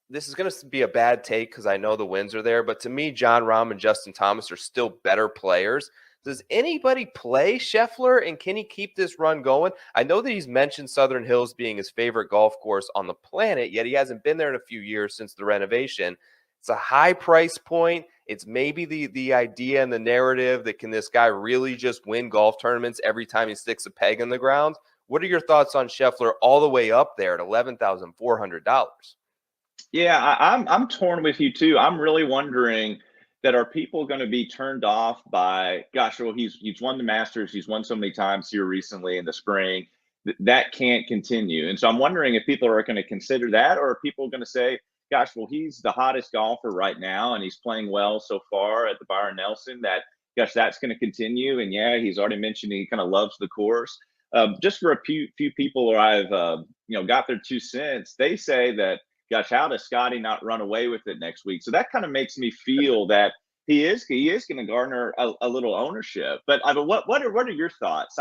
this is going to be a bad take because I know the wins are there, but to me, Jon Rahm and Justin Thomas are still better players. Does anybody play Scheffler, and can he keep this run going? I know that he's mentioned Southern Hills being his favorite golf course on the planet, yet he hasn't been there in a few years since the renovation. It's a high price point. It's maybe the idea and the narrative that can this guy really just win golf tournaments every time he sticks a peg in the ground? What are your thoughts on Scheffler all the way up there at $11,400? Yeah, I'm torn with you too. I'm really wondering that are people going to be turned off by, gosh, well, he's won the Masters, he's won so many times here recently in the spring. That can't continue. And so I'm wondering if people are going to consider that, or are people going to say, gosh, well, he's the hottest golfer right now and he's playing well so far at the Byron Nelson, that, gosh, that's going to continue. And yeah, he's already mentioned he kind of loves the course. Just for a few people where I've got their 2 cents, they say that, gosh, how does Scotty not run away with it next week? So that kind of makes me feel that he is going to garner a little ownership. But I mean, what are your thoughts?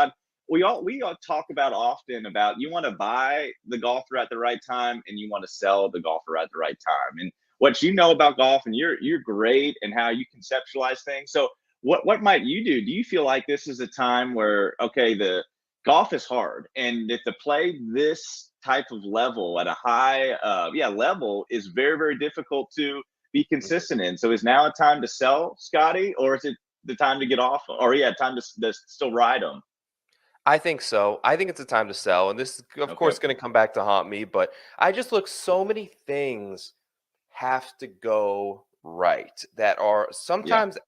We all talk about often about you want to buy the golfer at the right time and you want to sell the golfer at the right time. And what you know about golf, and you're great in how you conceptualize things. So what might you do? Do you feel like this is a time where, okay, the golf is hard, and if to play this type of level at a high level is very, very difficult to be consistent in? So is now a time to sell Scotty, or is it the time to get off, or time to still ride him? I think so. I think it's a time to sell. And this is, of course, going to come back to haunt me. But I just look, so many things have to go right that are Yeah. sometimes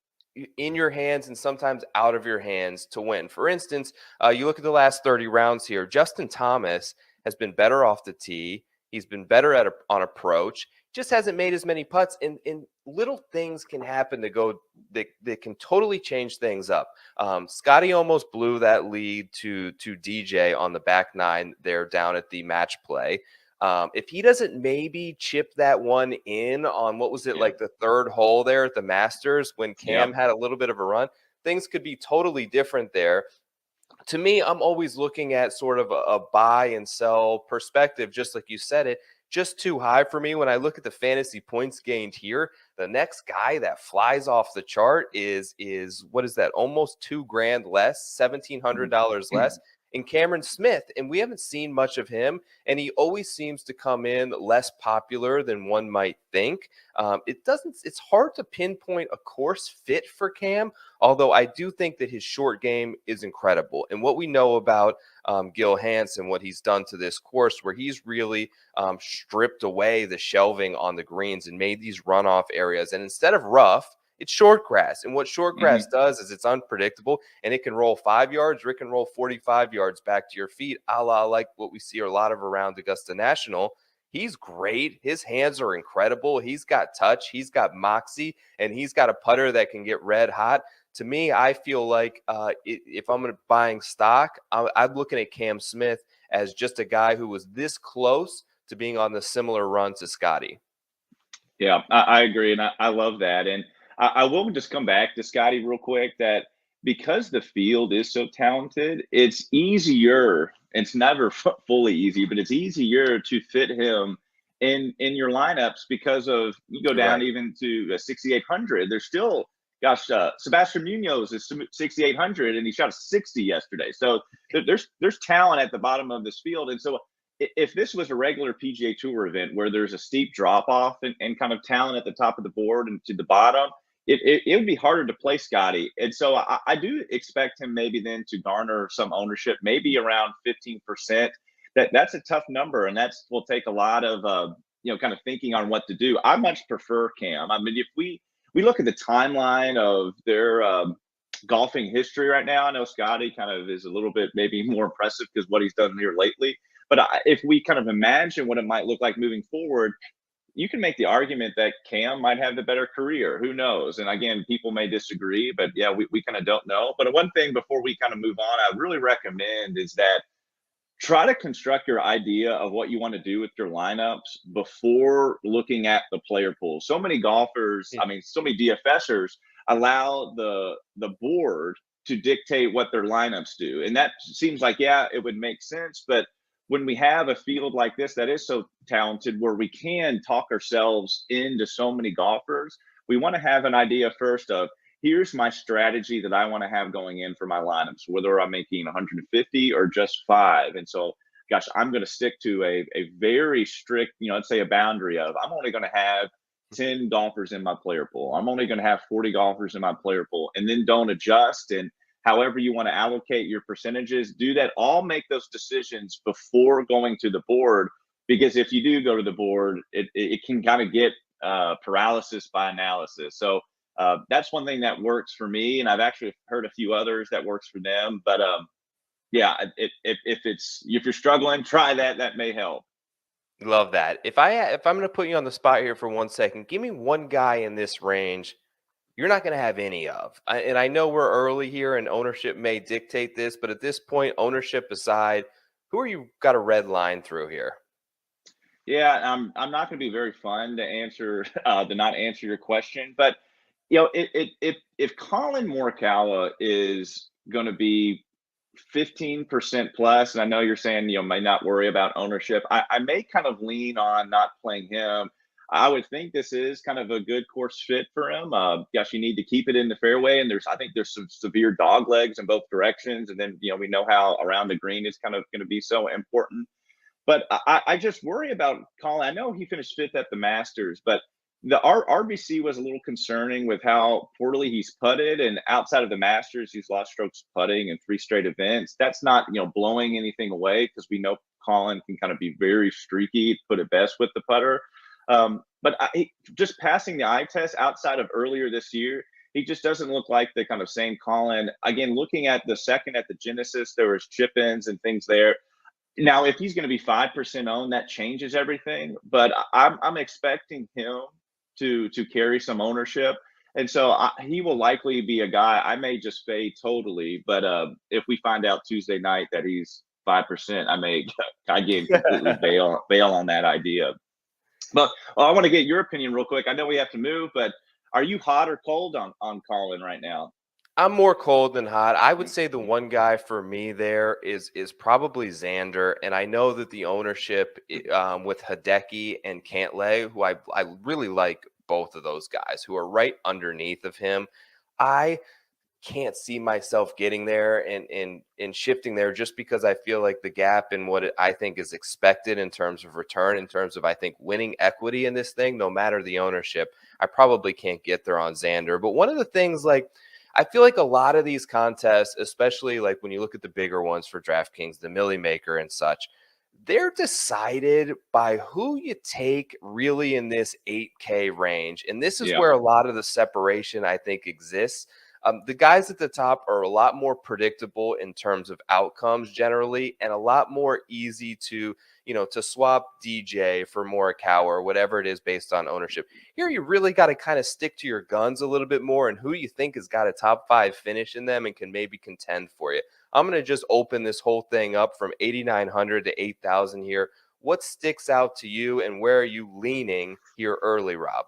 in your hands and sometimes out of your hands to win. For instance, you look at the last 30 rounds here. Justin Thomas has been better off the tee. He's been better on approach. Just hasn't made as many putts. And little things can happen to go that can totally change things up. Scotty almost blew that lead to DJ on the back nine there down at the match play. If he doesn't maybe chip that one in on, what was it, like the third hole there at the Masters when Cam had a little bit of a run, things could be totally different there. To me, I'm always looking at sort of a buy and sell perspective, just like you said it. Just too high for me. When I look at the fantasy points gained here, the next guy that flies off the chart is what is that? Almost $2,000 less, $1,700 less, in Cameron Smith. And we haven't seen much of him, and he always seems to come in less popular than one might think. It's hard to pinpoint a course fit for Cam, although I do think that his short game is incredible. And what we know about Gil Hansen, what he's done to this course, where he's really stripped away the shelving on the greens and made these runoff areas. And instead of rough, it's short grass. And what short grass does is it's unpredictable, and it can roll 5 yards or it can roll 45 yards back to your feet, a la like what we see a lot of around Augusta National. He's great. His hands are incredible. He's got touch. He's got moxie, and he's got a putter that can get red hot. To me, I feel like if I'm buying stock, I'm looking at Cam Smith as just a guy who was this close to being on the similar run to Scotty. Yeah, I agree, and I love that. And I will just come back to Scotty real quick, that because the field is so talented, it's easier. It's never fully easy, but it's easier to fit him in your lineups because of, you go down even to 6,800. There's still, Sebastian Munoz is 6,800 and he shot a 60 yesterday. So there's talent at the bottom of this field. And so if this was a regular PGA Tour event where there's a steep drop off and kind of talent at the top of the board and to the bottom, it would be harder to play Scotty. And so I do expect him maybe then to garner some ownership, maybe around 15%. That's a tough number, and will take a lot of kind of thinking on what to do. I much prefer Cam. I mean, if we look at the timeline of their golfing history right now, I know Scotty kind of is a little bit maybe more impressive because what he's done here lately. But if we kind of imagine what it might look like moving forward, you can make the argument that Cam might have the better career. Who knows? And again, people may disagree, but yeah, we kind of don't know. But one thing before we kind of move on, I really recommend is that try to construct your idea of what you want to do with your lineups before looking at the player pool. So many golfers, Yeah. so many DFSers allow the board to dictate what their lineups do. And that seems like, yeah, it would make sense. But when we have a field like this that is so talented, where we can talk ourselves into so many golfers, we want to have an idea first of, here's my strategy that I want to have going in for my lineups, whether I'm making 150 or just 5. And so, gosh, I'm going to stick to a very strict, let's say a boundary of, I'm only going to have 10 golfers in my player pool. I'm only going to have 40 golfers in my player pool, and then don't adjust. And however you want to allocate your percentages, do that. All make those decisions before going to the board, because if you do go to the board, it can kind of get paralysis by analysis. So that's one thing that works for me, and I've actually heard a few others that works for them. But yeah, if you're struggling, try that. That may help. Love that. If I'm going to put you on the spot here for 1 second, give me one guy in this range you're not going to have any of. And I know we're early here, and ownership may dictate this, but at this point, ownership aside, who are you got a red line through here? Yeah, I'm not going to be very fun to answer to not answer your question, but if Colin Morikawa is going to be 15% plus, and I know you're saying may not worry about ownership, I may kind of lean on not playing him. I would think this is kind of a good course fit for him. Yes, you need to keep it in the fairway, and I think there's some severe dog legs in both directions, and then we know how around the green is kind of going to be so important. But I just worry about Colin. I know he finished 5th at the Masters, but the RBC was a little concerning with how poorly he's putted. And outside of the Masters, he's lost strokes putting in 3 straight events. That's not blowing anything away, because we know Colin can kind of be very streaky, put it best with the putter. But just passing the eye test outside of earlier this year, he just doesn't look like the kind of same Colin. Again, looking at the second at the Genesis, there was chip-ins and things there. Now, if he's going to be 5% owned, that changes everything. But I'm expecting him to carry some ownership, and so he will likely be a guy I may just fade totally. But if we find out Tuesday night that he's 5%, I again completely bail on that idea. But I want to get your opinion real quick. I know we have to move, but are you hot or cold on Colin right now? I'm more cold than hot. I would say the one guy for me there is probably Xander, and I know that the ownership with Hideki and Cantlay, who I really like both of those guys, who are right underneath of him. I can't see myself getting there and shifting there, just because I feel like the gap in what I think is expected in terms of return, in terms of I think winning equity in this thing, no matter the ownership, I probably can't get there on Xander. But one of the things, like, I feel like a lot of these contests, especially like when you look at the bigger ones for DraftKings, the Millie Maker and such, they're decided by who you take really in this 8K range. And this is where a lot of the separation, I think, exists. The guys at the top are a lot more predictable in terms of outcomes generally, and a lot more easy to swap DJ for Morikawa or whatever it is based on ownership. Here, you really got to kind of stick to your guns a little bit more and who you think has got a top 5 finish in them and can maybe contend for you. I'm going to just open this whole thing up from 8,900 to 8,000 here. What sticks out to you, and where are you leaning here early, Rob?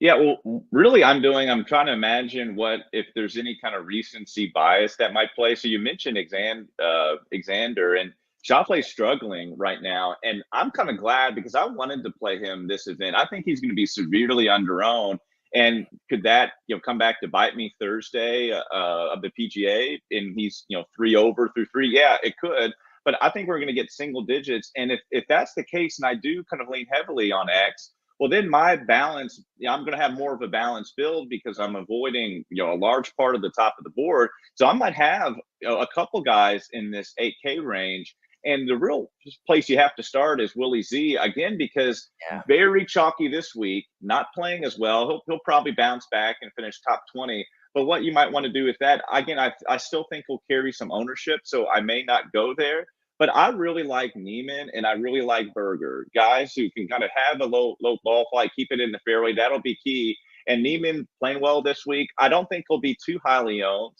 Yeah, well, really, I'm trying to imagine if there's any kind of recency bias that might play. So you mentioned Xander, and Schauffele's struggling right now, and I'm kind of glad, because I wanted to play him this event. I think he's going to be severely underowned, and could that come back to bite me Thursday of the PGA, and he's 3 over through 3? Yeah, it could, but I think we're going to get single digits, and if that's the case, and I do kind of lean heavily on X, well, then my balance, I'm going to have more of a balanced build, because I'm avoiding, a large part of the top of the board. So I might have a couple guys in this 8K range. And the real place you have to start is Willie Z, again, because very chalky this week, not playing as well. He'll probably bounce back and finish top 20. But what you might want to do with that, again, I still think he'll carry some ownership, so I may not go there. But I really like Niemann, and I really like Berger, guys who can kind of have a low ball flight, keep it in the fairway. That'll be key. And Niemann playing well this week. I don't think he'll be too highly owned,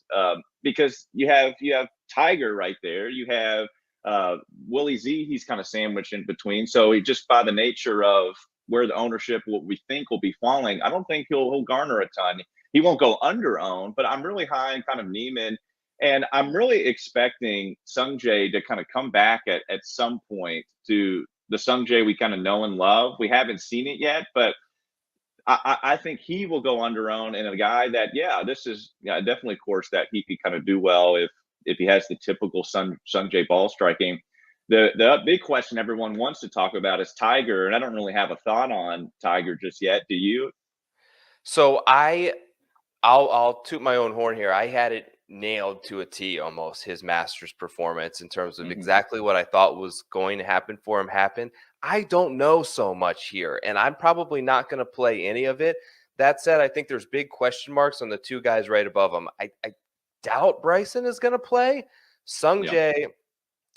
because you have Tiger right there. You have Willie Z, he's kind of sandwiched in between. So he just by the nature of where the ownership what we think will be falling, I don't think he'll garner a ton. He won't go under owned, but I'm really high in kind of Neiman. And I'm really expecting Sungjae to kind of come back at some point to the Sungjae we kind of know and love. We haven't seen it yet, but I think he will go under owned, and a guy that, this is definitely a course that he could kind of do well if he has the typical Sungjae ball striking. The big question everyone wants to talk about is Tiger, and I don't really have a thought on Tiger just yet. Do you? So I'll toot my own horn here. I had it nailed to a T almost, his Masters performance, in terms of exactly what I thought was going to happen for him happened. I don't know so much here, and I'm probably not going to play any of it. That said, I think there's big question marks on the two guys right above him. I doubt Bryson is going to play. Sungjae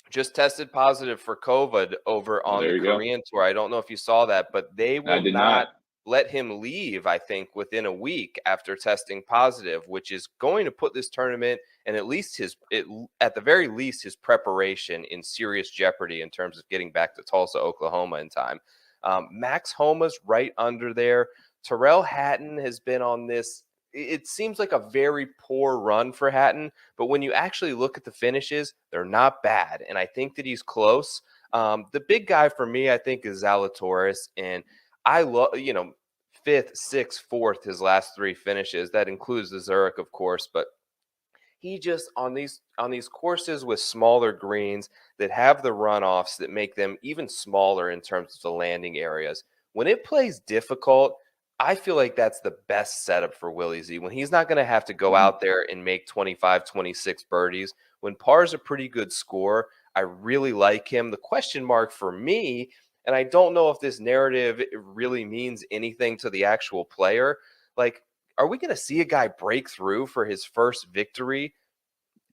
just tested positive for COVID over on the Korean tour. I don't know if you saw that, but they will not let him leave, I think, within a week after testing positive, which is going to put this tournament and at the very least his preparation in serious jeopardy in terms of getting back to Tulsa, Oklahoma in time. Max Homa's right under there. Tyrrell Hatton has been on this. It seems like a very poor run for Hatton, but when you actually look at the finishes, they're not bad. And I think that he's close. The big guy for me, I think, is Zalatoris. And I love, 5th, 6th, 4th, his last 3 finishes. That includes the Zurich, of course, but he just on these courses with smaller greens that have the runoffs that make them even smaller in terms of the landing areas. When it plays difficult, I feel like that's the best setup for Willie Z. When he's not going to have to go out there and make 25, 26 birdies. When par's a pretty good score, I really like him. The question mark for me, and I don't know if this narrative really means anything to the actual player, like, are we going to see a guy break through for his first victory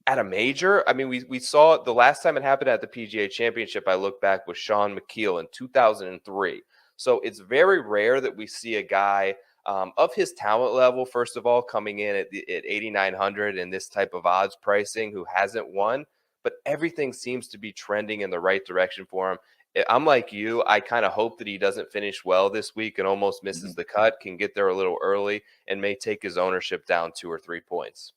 at a major? I mean, we saw the last time it happened at the PGA Championship, I look back, was Sean McKeel in 2003. So it's very rare that we see a guy of his talent level, first of all, coming in at 8,900 in this type of odds pricing who hasn't won, but everything seems to be trending in the right direction for him. I'm like you. I kind of hope that he doesn't finish well this week and almost misses the cut, can get there a little early, and may take his ownership down 2 or 3 points.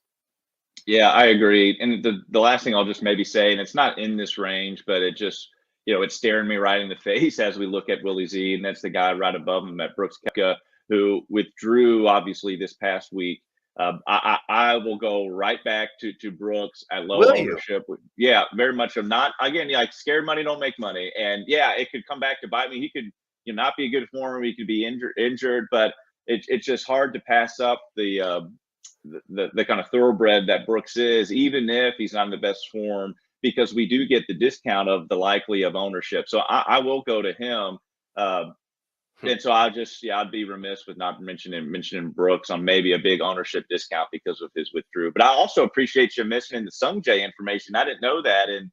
Yeah, I agree. And the last thing I'll just maybe say, and it's not in this range, but it just, it's staring me right in the face as we look at Willie Z, and that's the guy right above him at Brooks Koepka, who withdrew obviously this past week. I will go right back to Brooks at low ownership. Yeah, very much. I'm not, again, like, scared money don't make money, and it could come back to bite me. He could not be a good form. He could be injured, but it's just hard to pass up the kind of thoroughbred that Brooks is, even if he's not in the best form, because we do get the discount of the likely of ownership. So I will go to him. And so I'd be remiss with not mentioning Brooks on maybe a big ownership discount because of his withdrew. But I also appreciate you mentioning the Sungjae information. I didn't know that. And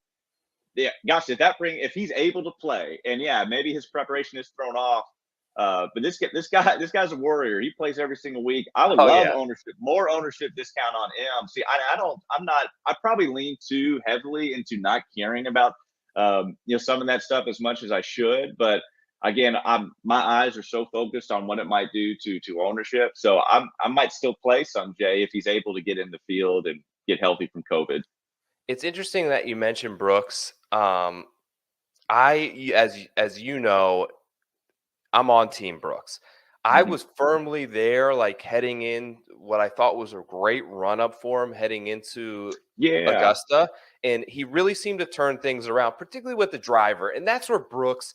gosh, if he's able to play, and maybe his preparation is thrown off, but this guy's a warrior. He plays every single week. I would love ownership, more ownership discount on him. See, I probably lean too heavily into not caring about some of that stuff as much as I should. But again, my eyes are so focused on what it might do to ownership. So I might still play Sungjae if he's able to get in the field and get healthy from COVID. It's interesting that you mentioned Brooks. As you know, I'm on Team Brooks. I was firmly there, like, heading in what I thought was a great run-up for him heading into Augusta. And he really seemed to turn things around, particularly with the driver. And that's where Brooks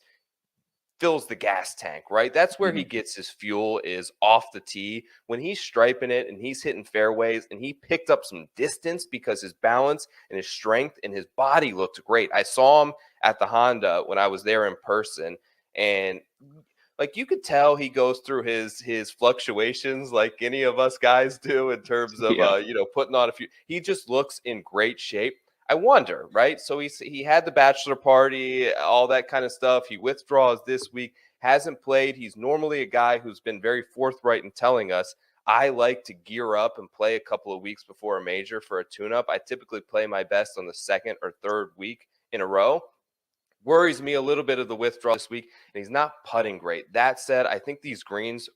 fills the gas tank, right? That's where he gets his fuel, is off the tee. When he's striping it and he's hitting fairways, and he picked up some distance because his balance and his strength and his body looked great. I saw him at the Honda when I was there in person, and like, you could tell he goes through his fluctuations like any of us guys do in terms of putting on a few. He just looks in great shape. I wonder, right? So he had the bachelor party, all that kind of stuff. He withdraws this week, hasn't played. He's normally a guy who's been very forthright in telling us, I like to gear up and play a couple of weeks before a major for a tune-up. I typically play my best on the 2nd or 3rd week in a row. Worries me a little bit of the withdrawal this week, and he's not putting great. That said, I think these greens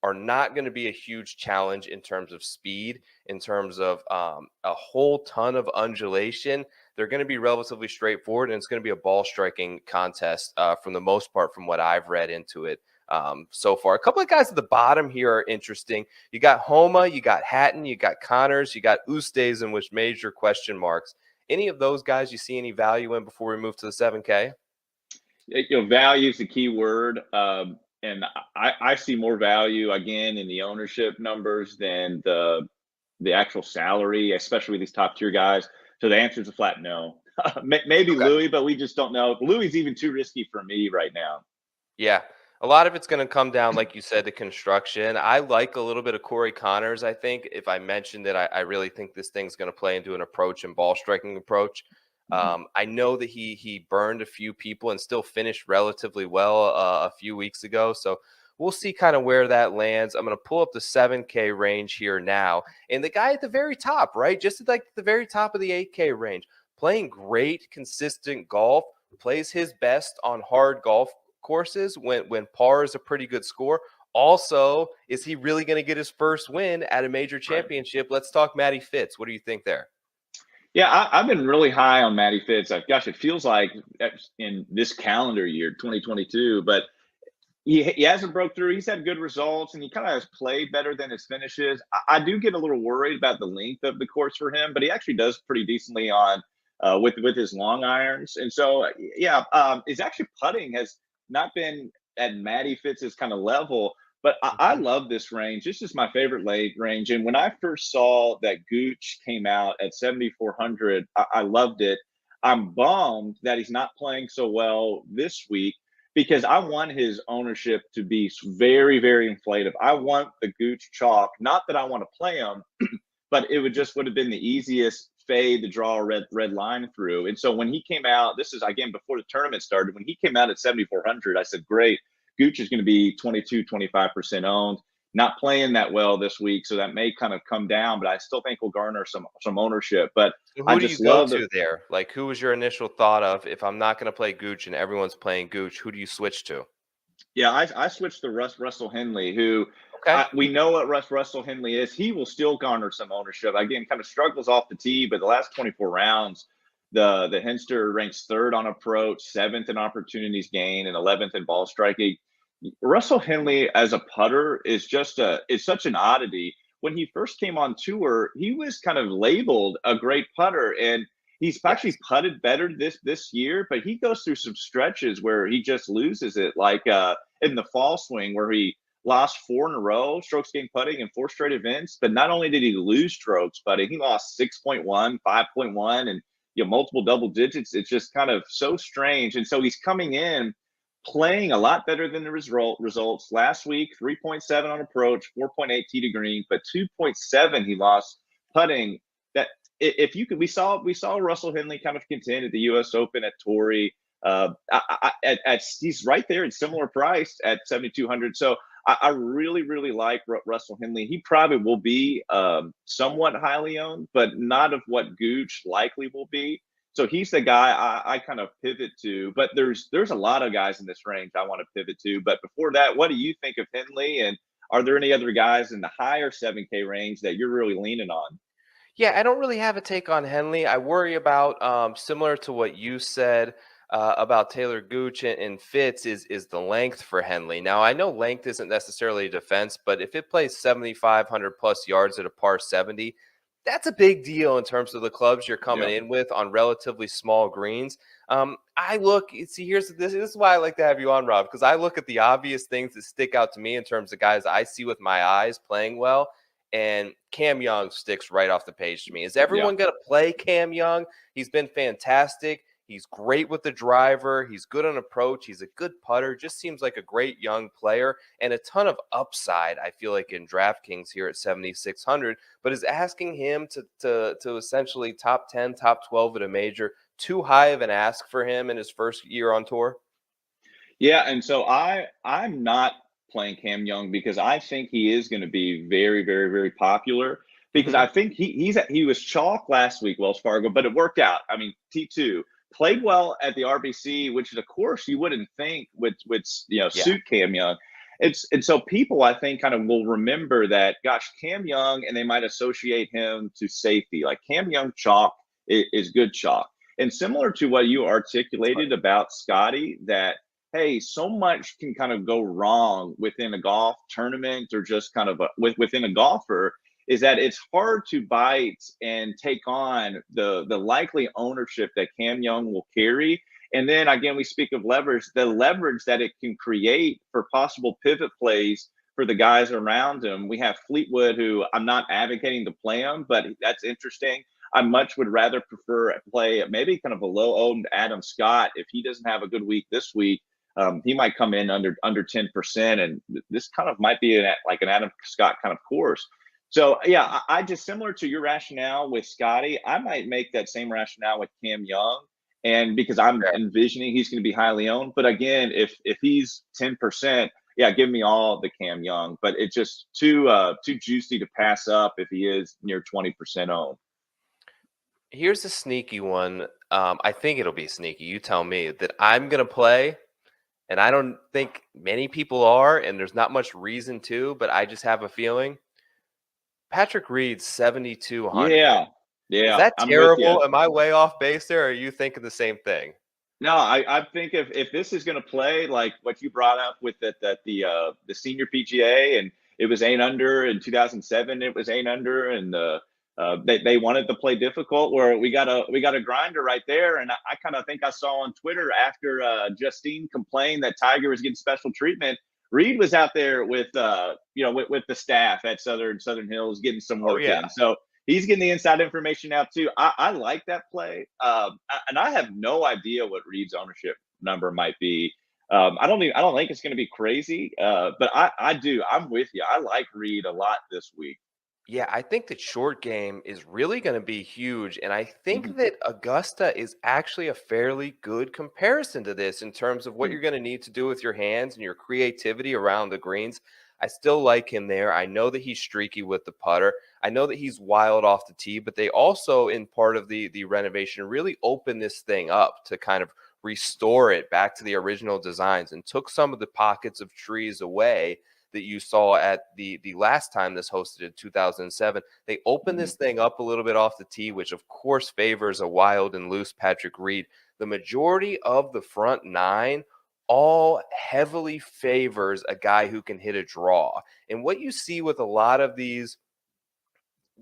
are not going to be a huge challenge in terms of speed, in terms of a whole ton of undulation. They're going to be relatively straightforward, and it's going to be a ball striking contest from the most part, from what I've read into it so far. A couple of guys at the bottom here are interesting. You got Homa, you got Hatton, you got Connors, you got Oosthuizen with major question marks. Any of those guys you see any value in before we move to the 7K? Value is the key word. And I see more value again in the ownership numbers than the actual salary, especially with these top tier guys. So the answer is a flat no. Maybe Okay. Louis, but we just don't know. Louis is even too risky for me right now. Yeah. A lot of it's going to come down, like you said, to construction. I like a little bit of Corey Connors, I think. If I mentioned it, I really think this thing's going to play into an approach and ball striking approach. I know that he burned a few people and still finished relatively well a few weeks ago. So we'll see kind of where that lands. I'm going to pull up the 7K range here now. And the guy at the very top, right? Just like the very top of the 8K range, playing great, consistent golf, plays his best on hard golf courses when par is a pretty good score. Also, is he really going to get his first win at a major championship? Let's talk Matty Fitz. What do you think there? Yeah, I've been really high on Matty Fitz. Gosh, it feels like in this calendar year, 2022, but he hasn't broke through. He's had good results, and he kind of has played better than his finishes. I do get a little worried about the length of the course for him, but he actually does pretty decently on with his long irons. And so, yeah, his actually putting has not been at Matty Fitz's kind of level. But I love this range. This is my favorite late range. And when I first saw that Gooch came out at 7,400, I loved it. I'm bummed that he's not playing so well this week because I want his ownership to be very, very inflated. I want the Gooch chalk. Not that I want to play him, but it would have been the easiest fade to draw a red line through. And so when he came out, this is again before the tournament started, when he came out at 7,400, I said, great. Gooch is going to be 22, 25% owned. Not playing that well this week, so that may kind of come down, but I still think we'll garner some ownership. But So I who do just you go love to there? Like, who was your initial thought of, if I'm not going to play Gooch and everyone's playing Gooch, who do you switch to? Yeah, I switched to Russell Henley, who Okay. we know what Russell Henley is. He will still garner some ownership. Again, kind of struggles off the tee, but the last 24 rounds, the Henster ranks third on approach, seventh in opportunities gained, and 11th in ball striking. Russell Henley as a putter is it's such an oddity. When he first came on tour, he was kind of labeled a great putter, and he's actually putted better this year, but he goes through some stretches where he just loses it, like in the fall swing where he lost 4 in a row, strokes gained putting in 4 straight events. But not only did he lose strokes putting, he lost 6.1, 5.1, and multiple double digits. It's just kind of so strange. And so he's coming in playing a lot better than the results. Last week, 3.7 on approach, 4.8 tee to green, but 2.7 he lost putting. That if you could, we saw Russell Henley kind of contend at the U.S. Open at Torrey. He's right there at similar price at 7,200. So I really, really like Russell Henley. He probably will be somewhat highly owned, but not of what Gooch likely will be. So he's the guy I kind of pivot to. But there's a lot of guys in this range I want to pivot to. But before that, what do you think of Henley? And are there any other guys in the higher 7K range that you're really leaning on? Yeah, I don't really have a take on Henley. I worry about similar to what you said about Taylor Gooch and Fitz is the length for Henley. Now, I know length isn't necessarily a defense, but if it plays 7,500 plus yards at a par 70, that's a big deal in terms of the clubs you're coming in with on relatively small greens. This is why I like to have you on, Rob, because I look at the obvious things that stick out to me in terms of guys I see with my eyes playing well. And Cam Young sticks right off the page to me. Is everyone going to play Cam Young? He's been fantastic. He's great with the driver. He's good on approach. He's a good putter. Just seems like a great young player and a ton of upside, I feel like, in DraftKings here at 7,600. But is asking him to essentially top 10, top 12 at a major too high of an ask for him in his first year on tour? Yeah, and so I'm not playing Cam Young because I think he is going to be very, very, very popular. Because I think he was chalk last week, Wells Fargo, but it worked out. I mean, T2. played well at the RBC, which is a course you wouldn't think would suit Cam Young. And so people, I think, kind of will remember that, gosh, Cam Young, and they might associate him to safety. Like Cam Young chalk is good chalk. And similar to what you articulated about Scotty, that, hey, so much can kind of go wrong within a golf tournament or just kind of within a golfer, is that it's hard to bite and take on the likely ownership that Cam Young will carry. And then again, we speak of leverage, the leverage that it can create for possible pivot plays for the guys around him. We have Fleetwood, who I'm not advocating to play him, but that's interesting. I much would rather prefer play maybe kind of a low-owned Adam Scott. If he doesn't have a good week this week, he might come in under 10%, and this kind of might be like an Adam Scott kind of course. So yeah, I just, similar to your rationale with Scotty, I might make that same rationale with Cam Young, and because I'm envisioning he's going to be highly owned. But again, if he's 10%, yeah, give me all the Cam Young. But it's just too juicy to pass up if he is near 20% owned. Here's a sneaky one. I think it'll be sneaky. You tell me, that I'm going to play, and I don't think many people are, and there's not much reason to, but I just have a feeling. Patrick Reed's 7,200. Yeah. Is that terrible? Am I way off base there, or are you thinking the same thing? No, I think if this is going to play like what you brought up with the senior PGA, and it was 8 under in 2007, it was 8 under, and they wanted to play difficult, where we got a grinder right there. And I kind of think I saw on Twitter after Justine complained that Tiger was getting special treatment, Reed was out there with with the staff at Southern Hills getting some work in. So he's getting the inside information out too. I like that play, and I have no idea what Reed's ownership number might be. I don't think it's going to be crazy, but I do. I'm with you. I like Reed a lot this week. Yeah, I think that short game is really going to be huge. And I think that Augusta is actually a fairly good comparison to this in terms of what you're going to need to do with your hands and your creativity around the greens. I still like him there. I know that he's streaky with the putter. I know that he's wild off the tee, but they also, in part of the renovation, really opened this thing up to kind of restore it back to the original designs and took some of the pockets of trees away that you saw at the last time this hosted in 2007. They opened this thing up a little bit off the tee, which of course favors a wild and loose Patrick Reed. The majority of the front 9 all heavily favors a guy who can hit a draw. And what you see with a lot of the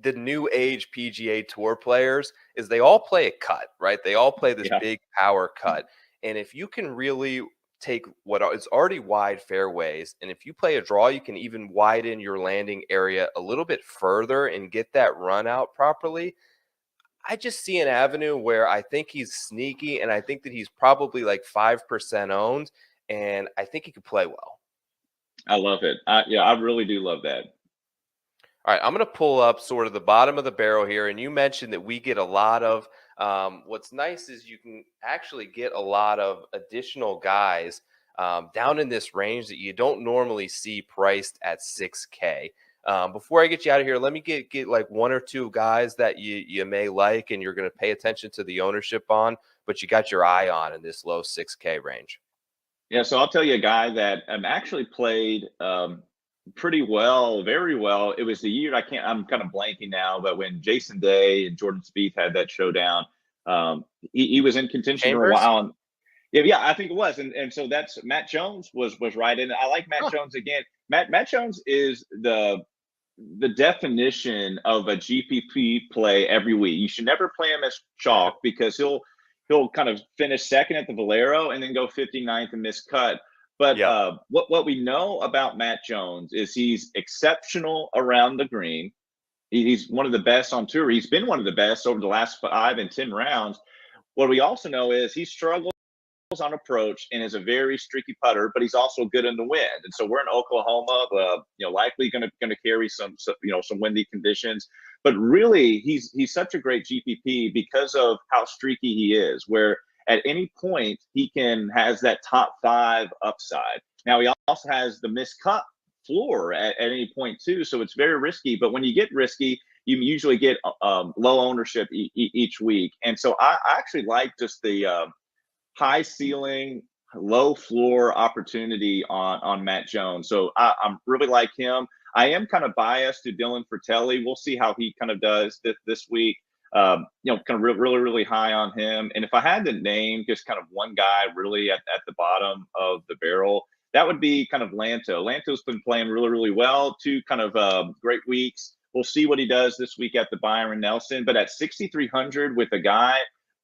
new age PGA Tour players is they all play a cut, right? They all play this big power cut. And if you can really take what is already wide fairways, and if you play a draw, you can even widen your landing area a little bit further and get that run out properly. I just see an avenue where I think he's sneaky, and I think that he's probably like 5% owned, and I think he could play well. I love it. I really do love that. All right, I'm going to pull up sort of the bottom of the barrel here, and you mentioned that we get a lot of what's nice is you can actually get a lot of additional guys down in this range that you don't normally see priced at $6K. Before I get you out of here, let me get like 1 or 2 guys that you may like and you're going to pay attention to the ownership on, but you got your eye on in this low $6K range. Yeah, so I'll tell you a guy that actually played pretty well, very well. It was the year, I'm kind of blanking now, but when Jason Day and Jordan Spieth had that showdown, he was in contention for a while. Yeah, I think it was. And so that's Matt Jones was right in. I like Matt Jones again. Matt Jones is the definition of a GPP play every week. You should never play him as chalk because he'll kind of finish second at the Valero and then go 59th and miss cut. But what we know about Matt Jones is he's exceptional around the green. He's one of the best on tour. He's been one of the best over the last 5 and 10 rounds. What we also know is he struggles on approach and is a very streaky putter, but he's also good in the wind. And so we're in Oklahoma, likely going to carry some windy conditions. But really, he's such a great GPP because of how streaky he is, where at any point he has that top 5 upside. Now he also has the missed cut floor at any point too, so it's very risky. But when you get risky, you usually get low ownership each week. And so I actually like just the high ceiling, low floor opportunity on Matt Jones. So I'm really like him. I am kind of biased to Dylan Fratelli. We'll see how he kind of does this week. Kind of really high on him. And if I had to name just kind of one guy really at the bottom of the barrel, that would be kind of Lanto. Lanto's been playing really well. 2 kind of great weeks. We'll see what he does this week at the Byron Nelson. But at 6,300 with a guy,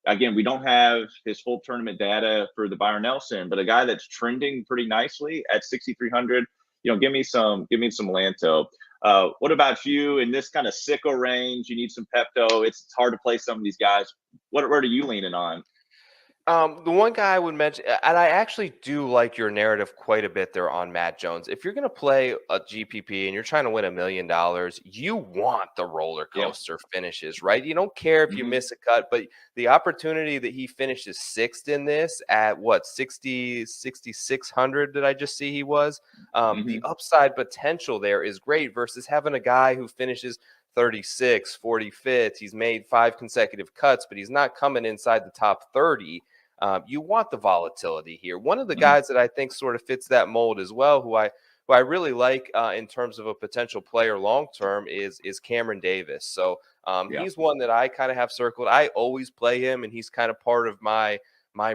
again, we don't have his full tournament data for the Byron Nelson, but a guy that's trending pretty nicely at 6,300, give me some Lanto. What about you in this kind of sicko range? You need some Pepto. It's hard to play some of these guys. What are you leaning on? The one guy I would mention, and I actually do like your narrative quite a bit there on Matt Jones. If you're going to play a GPP and you're trying to win $1 million, you want the roller coaster finishes, right? You don't care if you miss a cut, but the opportunity that he finishes 6th in this at 6,600 did I just see he was? The upside potential there is great versus having a guy who finishes 36, 45th. He's made 5 consecutive cuts, but he's not coming inside the top 30. You want the volatility here. One of the guys that I think sort of fits that mold as well, who I really like in terms of a potential player long term, is Cameron Davis. So he's one that I kind of have circled. I always play him, and he's kind of part of my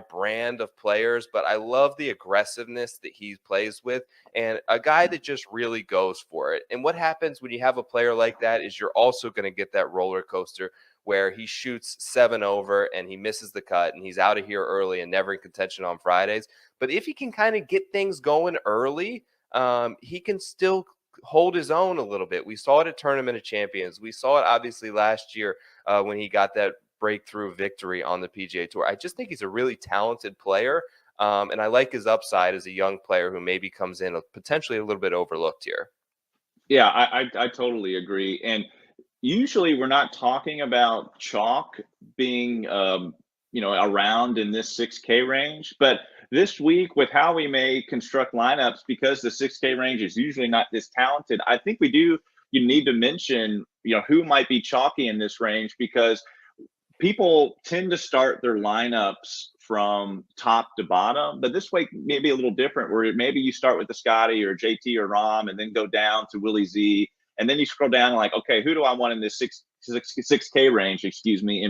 brand of players, but I love the aggressiveness that he plays with, and a guy that just really goes for it. And what happens when you have a player like that is you're also going to get that roller coaster where he shoots 7 over and he misses the cut and he's out of here early and never in contention on Fridays. But if he can kind of get things going early, he can still hold his own a little bit. We saw it at Tournament of Champions. We saw it obviously last year when he got that breakthrough victory on the PGA Tour. I just think he's a really talented player, and I like his upside as a young player who maybe comes in potentially a little bit overlooked here. Yeah, I totally agree. And usually we're not talking about chalk being around in this 6K range, but this week with how we may construct lineups, because the 6K range is usually not this talented, I think you need to mention who might be chalky in this range, because people tend to start their lineups from top to bottom, but this way maybe a little different, where maybe you start with the Scotty or JT or Rahm and then go down to Willie Z, and then you scroll down and like, okay, who do I want in this 6K range, and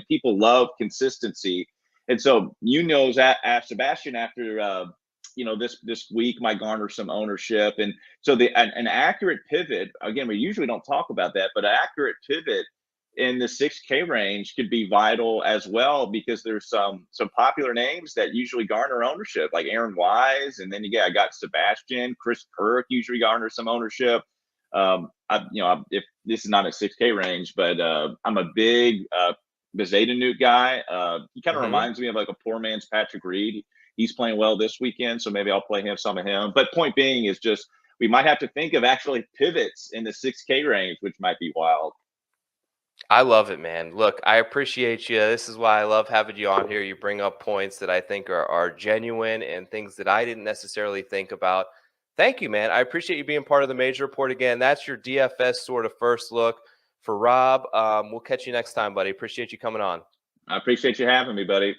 people love consistency. And so, Sebastian after this week might garner some ownership. And so an accurate pivot, again, we usually don't talk about that, but an accurate pivot in the 6K range could be vital as well, because there's some popular names that usually garner ownership, like Aaron Wise, and then I got Sebastian, Chris Kirk usually garners some ownership. If this is not a 6K range, but I'm a big Bezadenut guy. He kind of reminds me of like a poor man's Patrick Reed. He's playing well this weekend, so maybe I'll play some of him. But point being is just we might have to think of actually pivots in the 6K range, which might be wild. I love it, man. Look, I appreciate you. This is why I love having you on here. You bring up points that I think are genuine and things that I didn't necessarily think about. Thank you, man. I appreciate you being part of the Major Report again. That's your DFS sort of first look. For Rob, we'll catch you next time, buddy. Appreciate you coming on. I appreciate you having me, buddy.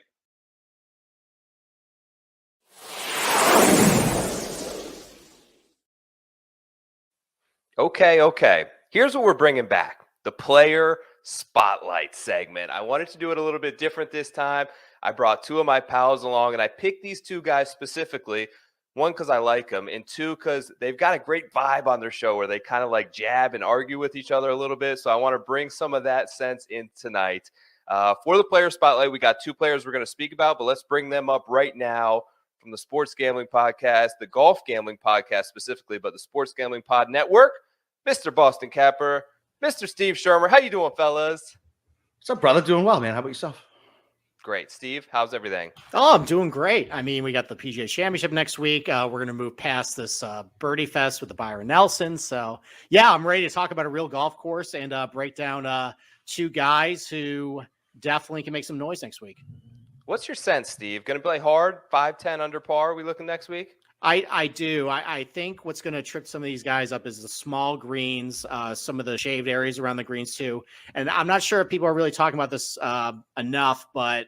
Okay. Here's what we're bringing back. The Player Spotlight segment. I wanted to do it a little bit different this time. I brought 2 of my pals along, and I picked these 2 guys specifically. 1, because I like them, and 2, because they've got a great vibe on their show where they kind of like jab and argue with each other a little bit. So I want to bring some of that sense in tonight. For the Player Spotlight, we got 2 players we're going to speak about, but let's bring them up right now from the Sports Gambling Podcast, the Golf Gambling Podcast specifically, but the Sports Gambling Pod Network, Mr. Boston Capper, Mr. Steve Schirmer. How you doing, fellas? What's up, brother? Doing well, man. How about yourself? Great. Steve, how's everything? Oh, I'm doing great. I mean, we got the PGA Championship next week. We're going to move past this birdie fest with the Byron Nelson. So, yeah, I'm ready to talk about a real golf course and break down 2 guys who definitely can make some noise next week. What's your sense, Steve? Going to play hard, 5-10 under par? Are we looking next week? I do. I think what's going to trip some of these guys up is the small greens, some of the shaved areas around the greens too. And I'm not sure if people are really talking about this enough, but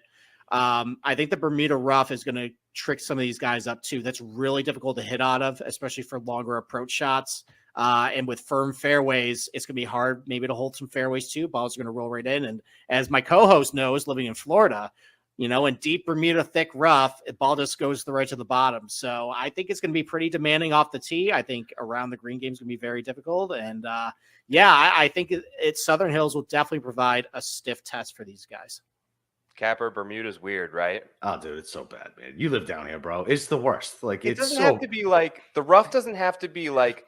I think the Bermuda rough is going to trick some of these guys up too. That's really difficult to hit out of, especially for longer approach shots. And with firm fairways, it's going to be hard maybe to hold some fairways too. Balls are going to roll right in. And as my co-host knows, living in Florida, in deep Bermuda thick rough, the ball just goes right to the bottom. So I think it's going to be pretty demanding off the tee. I think around the green game is going to be very difficult. And I think it's Southern Hills will definitely provide a stiff test for these guys. Capper, Bermuda's weird, right? Oh, dude, it's so bad, man. You live down here, bro. It's the worst. Like, It doesn't have to be like the rough doesn't have to be like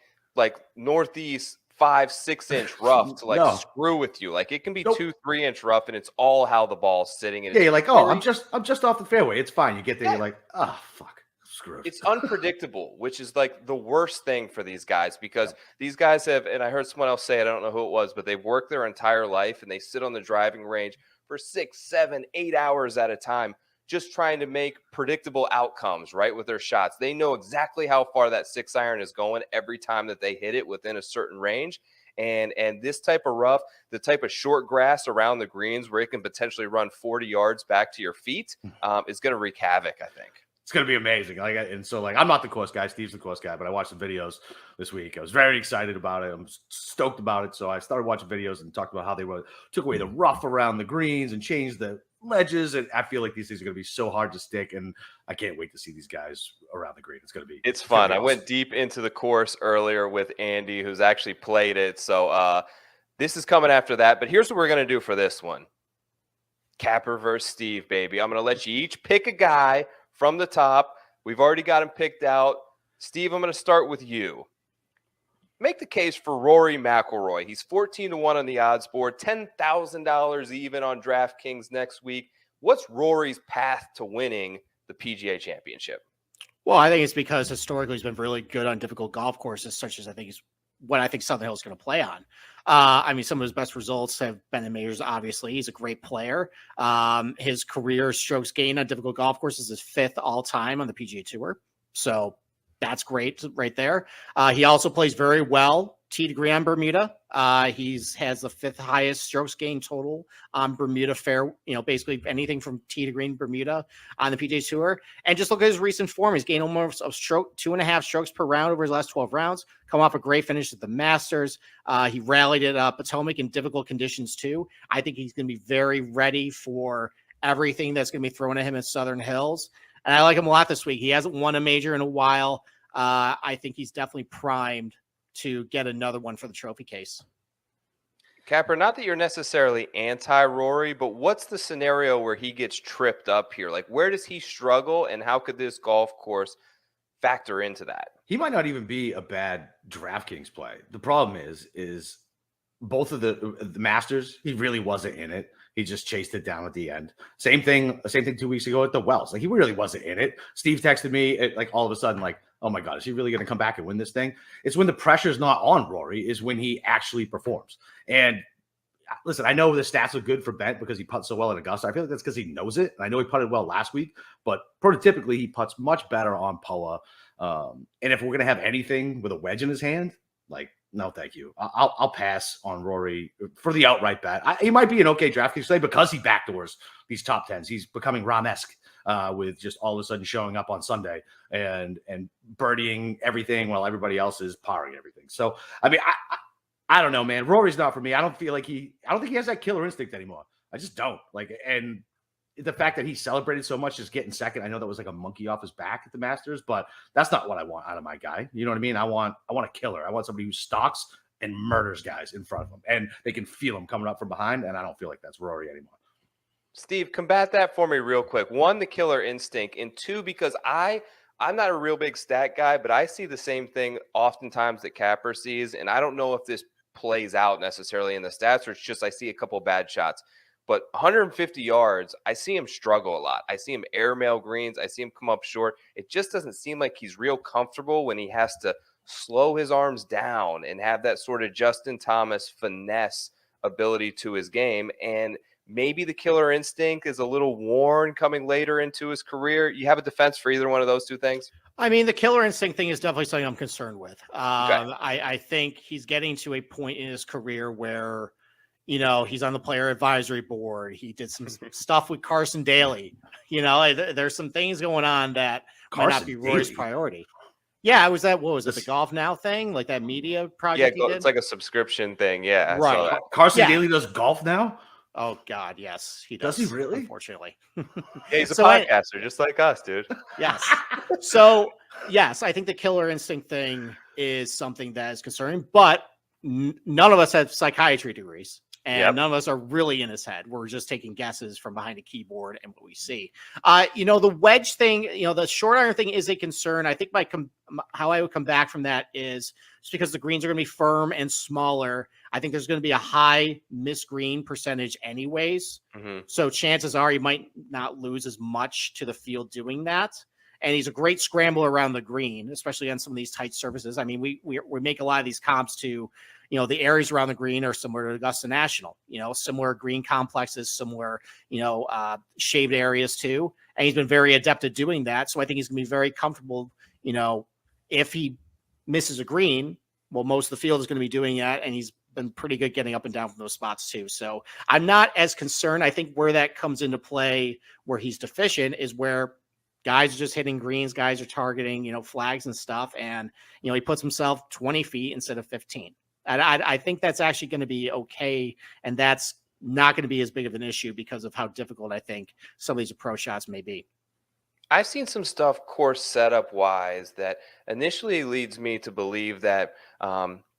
northeast 5-6 inch rough to No. screw with you. Like it can be Nope. 2-3 inch rough, and it's all how the ball's sitting. And Yeah, you're like, oh, very- I'm just off the fairway. It's fine. You get there, Yeah. you're like, oh, fuck, screw it. It's unpredictable, which is like the worst thing for these guys because these guys have, and I heard someone else say it, I don't know who it was, but they've worked their entire life and they sit on the driving range for 6, 7, 8 hours at a time, just trying to make predictable outcomes, right, with their shots. They know exactly how far that 6-iron is going every time that they hit it within a certain range. And this type of rough, the type of short grass around the greens where it can potentially run 40 yards back to your feet is going to wreak havoc, I think. It's going to be amazing. I'm not the course guy. Steve's the course guy, but I watched some videos this week. I was very excited about it. I'm stoked about it. So I started watching videos and talked about how they took away the rough around the greens and changed the ledges. And I feel like these things are going to be so hard to stick. And I can't wait to see these guys around the green. It's fun. I went deep into the course earlier with Andy, who's actually played it. So this is coming after that. But here's what we're going to do for this one. Capper versus Steve, baby. I'm going to let you each pick a guy from the top. We've already got him picked out. Steve, I'm going to start with you. Make the case for Rory McIlroy. He's 14-1 on the odds board, $10,000 even on DraftKings next week. What's Rory's path to winning the PGA Championship? Well, I think it's because historically he's been really good on difficult golf courses, such as what I think Southern Hills is going to play on. Some of his best results have been in majors, obviously. He's a great player. His career strokes gained on difficult golf courses is 5th all-time on the PGA Tour. So that's great right there. He also plays very well tee to green on Bermuda. He has the 5th highest strokes gained total on Bermuda fair, basically anything from tee to green Bermuda on the PGA Tour. And just look at his recent form. He's gained almost a stroke, 2.5 strokes per round over his last 12 rounds, come off a great finish at the Masters. He rallied at Potomac in difficult conditions too. I think he's going to be very ready for everything that's going to be thrown at him at Southern Hills. And I like him a lot this week. He hasn't won a major in a while. I think he's definitely primed to get another one for the trophy case. Capper, not that you're necessarily anti-Rory, but what's the scenario where he gets tripped up here? Like, where does he struggle, and how could this golf course factor into that? He might not even be a bad DraftKings play. The problem is both of the Masters, he really wasn't in it. He just chased it down at the end. Same thing 2 weeks ago at the Wells. Like, he really wasn't in it. Steve texted me all of a sudden, like, oh my God, is he really going to come back and win this thing? It's when the pressure's not on Rory is when he actually performs. And listen, I know the stats are good for Bent because he putts so well at Augusta. I feel like that's because he knows it. And I know he putted well last week, but prototypically he putts much better on POA. And if we're going to have anything with a wedge in his hand, like, no, thank you. I'll pass on Rory for the outright bet. He might be an okay DraftKings play because he backdoors these top 10s. He's becoming Rahm-esque with just all of a sudden showing up on Sunday and birdieing everything while everybody else is parring everything. So, I don't know, man. Rory's not for me. I don't think he has that killer instinct anymore. I just don't. And the fact that he celebrated so much just getting second, I know that was like a monkey off his back at the Masters, but that's not what I want out of my guy. You know what I mean? I want a killer. I want somebody who stalks and murders guys in front of him, and they can feel him coming up from behind, and I don't feel like that's Rory anymore. Steve, combat that for me real quick. 1, the killer instinct, and 2, because I'm not a real big stat guy, but I see the same thing oftentimes that Capper sees, and I don't know if this plays out necessarily in the stats, or it's just I see a couple bad shots. But 150 yards, I see him struggle a lot. I see him airmail greens. I see him come up short. It just doesn't seem like he's real comfortable when he has to slow his arms down and have that sort of Justin Thomas finesse ability to his game. And maybe the killer instinct is a little worn coming later into his career? You have a defense for either one of those two things? I mean, the killer instinct thing is definitely something I'm concerned with. Okay. I think he's getting to a point in his career where, you know, he's on the player advisory board. He did some stuff with Carson Daly. You know, there's some things going on that might not be Rory's priority. Yeah, what was it, the Golf Now thing? Like that media project he did? It's like a subscription thing. Yeah, right. I saw that. Carson Daly does Golf Now? Oh, God, yes, he does. Does he really? Unfortunately. Yeah, he's a podcaster just like us, dude. Yes. So, yes, I think the killer instinct thing is something that is concerning, but none of us have psychiatry degrees. And none of us are really in his head. We're just taking guesses from behind a keyboard and what we see. You know, the wedge thing, you know, the short iron thing is a concern. I think how I would come back from that is just because the greens are going to be firm and smaller. I think there's going to be a high miss green percentage anyways. Mm-hmm. So chances are he might not lose as much to the field doing that. And he's a great scrambler around the green, especially on some of these tight surfaces. I mean, we make a lot of these comps to, you know, the areas around the green are similar to Augusta National, you know, similar green complexes, similar, you know, shaved areas too. And he's been very adept at doing that. So I think he's going to be very comfortable, you know, if he misses a green, well, most of the field is going to be doing that. And he's been pretty good getting up and down from those spots too. So I'm not as concerned. I think where that comes into play, where he's deficient, is where guys are just hitting greens, guys are targeting, you know, flags and stuff. And, you know, he puts himself 20 feet instead of 15. And I think that's actually going to be okay. And that's not going to be as big of an issue because of how difficult I think some of these approach shots may be. I've seen some stuff course setup wise that initially leads me to believe that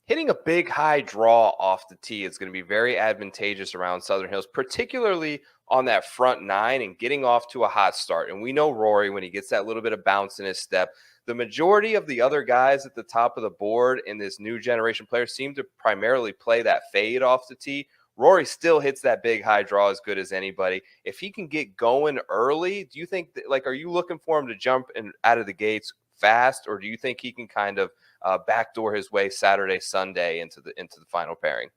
hitting a big high draw off the tee is going to be very advantageous around Southern Hills, particularly on that front nine and getting off to a hot start. And we know Rory, when he gets that little bit of bounce in his step, the majority of the other guys at the top of the board in this new generation player seem to primarily play that fade off the tee. Rory still hits that big high draw as good as anybody. If he can get going early, do you think are you looking for him to jump out of the gates fast, or do you think he can kind of backdoor his way Saturday, Sunday into the final pairing?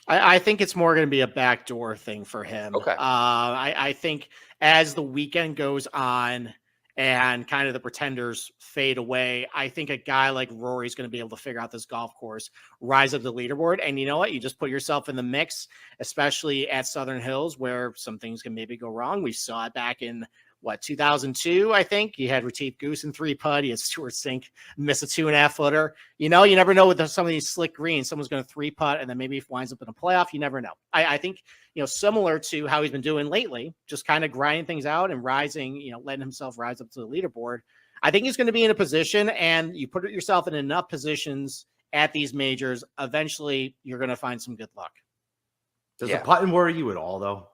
I think it's more going to be a backdoor thing for him. Okay. I think as the weekend goes on and kind of the pretenders fade away, I think a guy like Rory is going to be able to figure out this golf course, rise up the leaderboard. And you know what? You just put yourself in the mix, especially at Southern Hills, where some things can maybe go wrong. We saw it back in 2002, I think. You had Retief Goosen 3-putt. You had Stuart Sink miss a 2.5 footer. You know, you never know with some of these slick greens. Someone's going to 3-putt, and then maybe it winds up in a playoff. You never know. I think, you know, similar to how he's been doing lately, just kind of grinding things out and rising, you know, letting himself rise up to the leaderboard. I think he's going to be in a position, and you put yourself in enough positions at these majors, eventually you're going to find some good luck. Does the putting worry you at all, though?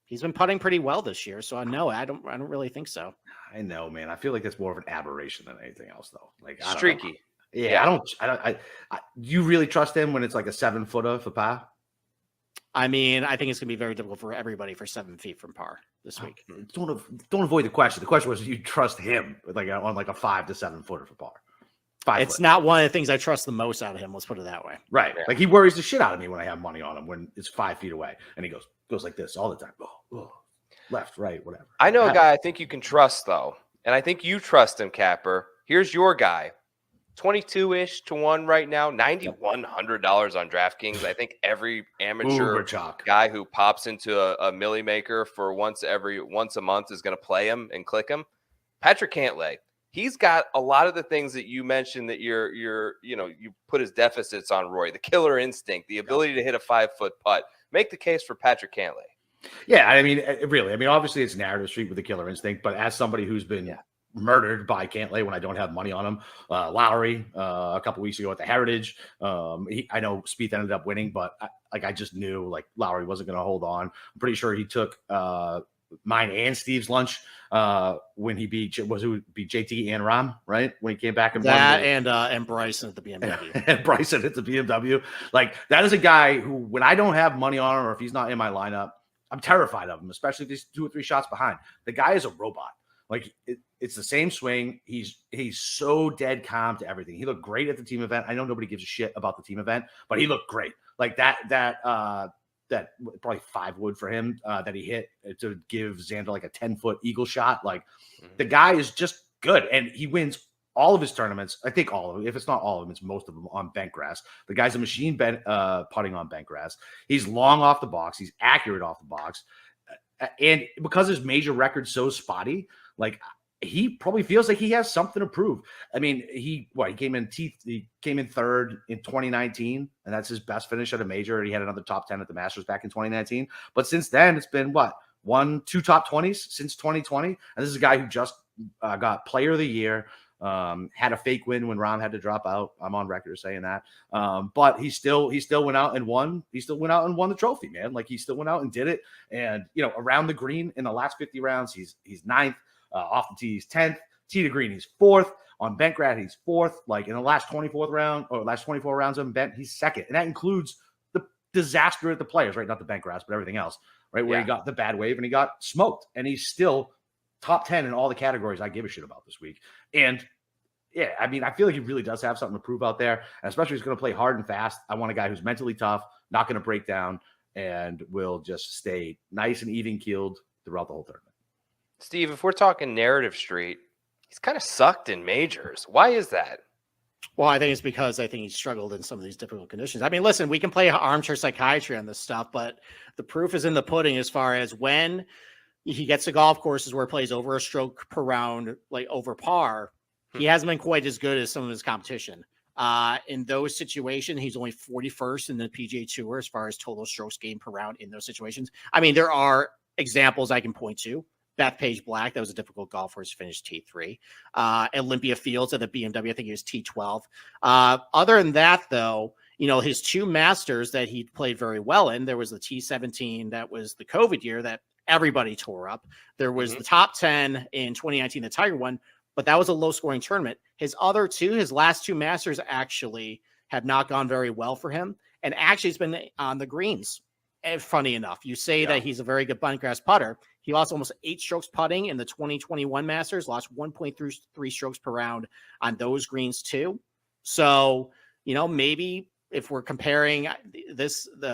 He's been putting pretty well this year, so no, I don't really think so. I know, man. I feel like that's more of an aberration than anything else, though. Like streaky. Yeah, I do you really trust him when it's like a 7-footer for par? I mean, I think it's going to be very difficult for everybody for 7 feet from par this week. Don't avoid the question. The question was, do you trust him like on like a 5 to 7 footer for par? It's not one of the things I trust the most out of him. Let's put it that way. Right. Yeah. Like he worries the shit out of me when I have money on him when it's 5 feet away, and he goes like this all the time. Left, right, whatever. I know a guy I think you can trust though, and I think you trust him, Capper. Here's your guy, 22-ish to 1 right now, $9,100 on DraftKings. I think every amateur guy who pops into a milli maker for once a month is going to play him and click him. Patrick Cantlay. He's got a lot of the things that you mentioned that you put his deficits on Rory, the killer instinct, the ability to hit a 5-foot putt. Make the case for Patrick Cantlay. Yeah, I mean, really. I mean, obviously it's narrative street with the killer instinct, but as somebody who's been murdered by Cantlay when I don't have money on him, Lowry a couple weeks ago at the Heritage, I know Spieth ended up winning, but I just knew like Lowry wasn't going to hold on. I'm pretty sure he took mine and Steve's lunch when he beat JT and Rahm, right? When he came back and that and Bryson at the BMW. And Bryson at the BMW. Like that is a guy who, when I don't have money on him or if he's not in my lineup, I'm terrified of him, especially if he's 2 or 3 shots behind. The guy is a robot. Like it's the same swing. He's so dead calm to everything. He looked great at the team event. I know nobody gives a shit about the team event, but he looked great. Like that that probably 5 wood for him that he hit to give Xander like a 10-foot eagle shot. Like the guy is just good, and he wins all of his tournaments. I think all of them. If it's not all of them, it's most of them on bent grass. The guy's a machine putting on bent grass. He's long off the box. He's accurate off the box. And because his major record's so spotty, like he probably feels like he has something to prove. I mean, he came in third in 2019, and that's his best finish at a major. He had another top 10 at the Masters back in 2019. But since then, it's been 2 top 20s since 2020. And this is a guy who just got Player of the Year. Had a fake win when Rahm had to drop out. I'm on record saying that. But he still went out and won. He still went out and won the trophy, man. Like he still went out and did it. And around the green in the last 50 rounds, he's 9th. Off the tee, he's 10th. Tee to green, he's 4th. On bent grass, he's 4th. Like in the last 24 rounds of bent, he's 2nd. And that includes the disaster at the Players, right? Not the bent grass, but everything else, right? Where he got the bad wave and he got smoked. And he's still top 10 in all the categories I give a shit about this week. And yeah, I mean, I feel like he really does have something to prove out there. And especially he's going to play hard and fast. I want a guy who's mentally tough, not going to break down, and will just stay nice and even keeled throughout the whole tournament. Steve, if we're talking narrative street, he's kind of sucked in majors. Why is that? Well, I think it's because I think he struggled in some of these difficult conditions. I mean, listen, we can play armchair psychiatry on this stuff, but the proof is in the pudding as far as when he gets to golf courses where he plays over a stroke per round, like over par. He hasn't been quite as good as some of his competition. In those situations, he's only 41st in the PGA Tour as far as total strokes gained per round in those situations. I mean, there are examples I can point to. Bethpage Black, that was a difficult golfer, finished T3. Olympia Fields at the BMW, I think he was T12. Other than that, though, his 2 Masters that he played very well in, there was the T17, that was the COVID year that everybody tore up. There was the top 10 in 2019, the Tiger won, but that was a low-scoring tournament. His last 2 Masters actually have not gone very well for him, and actually it's been on the greens. And funny enough, you say that he's a very good bent grass putter. He lost almost 8 strokes putting in the 2021 Masters, lost 1.3 strokes per round on those greens too. So, maybe if we're comparing the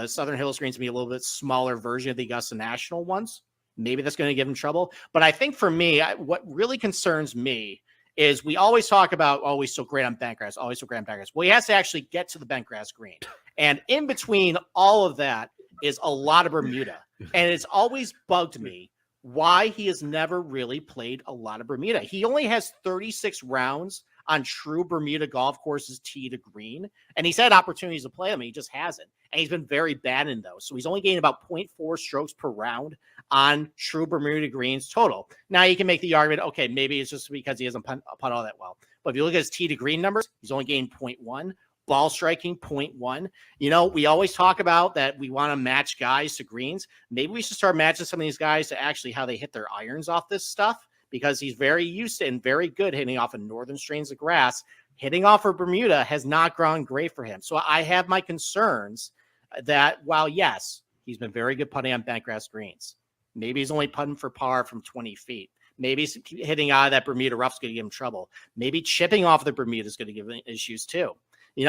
Southern Hills greens to be a little bit smaller version of the Augusta National ones, maybe that's going to give him trouble. But I think for me, what really concerns me is we always talk about, he's so great on bent grass, always so great on bent grass. Well, he has to actually get to the bent grass green. And in between all of that is a lot of Bermuda. And it's always bugged me why he has never really played a lot of Bermuda. He only has 36 rounds on true Bermuda golf courses, tee to green. And he's had opportunities to play them. He just hasn't. And he's been very bad in those. So he's only gained about 0.4 strokes per round on true Bermuda greens total. Now you can make the argument, okay, maybe it's just because he hasn't putt all that well. But if you look at his tee to green numbers, he's only gained 0.1. Ball striking 0.1. We always talk about that we want to match guys to greens. Maybe we should start matching some of these guys to actually how they hit their irons off this stuff, because he's very used to and very good hitting off of northern strains of grass. Hitting off of Bermuda has not gone great for him. So I have my concerns that while, yes, he's been very good putting on bent grass greens, maybe he's only putting for par from 20 feet. Maybe hitting out of that Bermuda rough is going to give him trouble. Maybe chipping off the Bermuda is going to give him issues too. He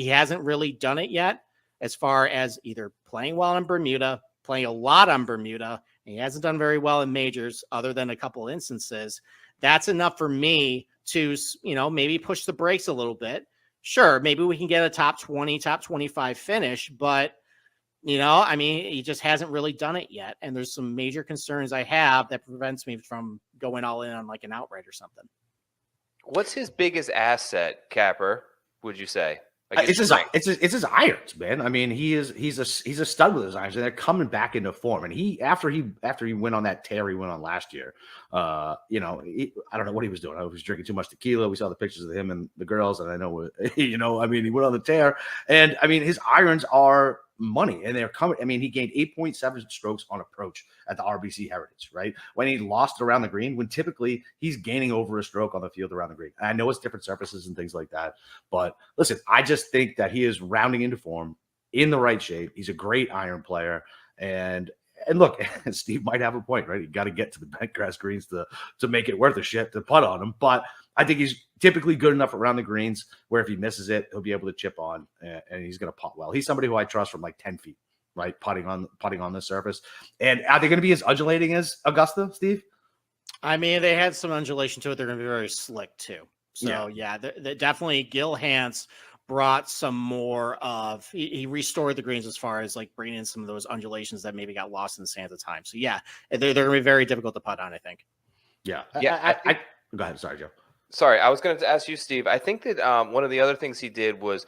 hasn't really done it yet as far as either playing well in Bermuda, playing a lot on Bermuda. And he hasn't done very well in majors other than a couple instances. That's enough for me to, maybe push the brakes a little bit. Sure, maybe we can get a top 20, top 25 finish, but, he just hasn't really done it yet. And there's some major concerns I have that prevents me from going all in on like an outright or something. What's his biggest asset, Capper, would you say? It's his irons, man. I mean, he's a stud with his irons, and they're coming back into form. And he after he went on that tear he went on last year, I don't know what he was doing. I was drinking too much tequila. We saw the pictures of him and the girls, and I know, he went on the tear, and his irons are money, and they're coming. He gained 8.7 strokes on approach at the RBC Heritage, right? When he lost around the green, when typically he's gaining over a stroke on the field around the green. And I know it's different surfaces and things like that, but listen, I just think that he is rounding into form, in the right shape. He's a great iron player, and look, Steve might have a point, right? You got to get to the bent grass greens to make it worth a shit to putt on him, but I think he's typically good enough around the greens where if he misses it, he'll be able to chip on, and he's going to putt well. He's somebody who I trust from like 10 feet. right? Putting on the surface. And are they going to be as undulating as Augusta, Steve? I mean, they had some undulation to it. They're going to be very slick too. So yeah, they're definitely Gil Hanse brought some more of, he restored the greens as far as like bringing in some of those undulations that maybe got lost in the sand at the time. So yeah, they're going to be very difficult to putt on, I think. Yeah. I go ahead. Sorry, Joe. Sorry, I was going to ask you, Steve. I think that one of the other things he did was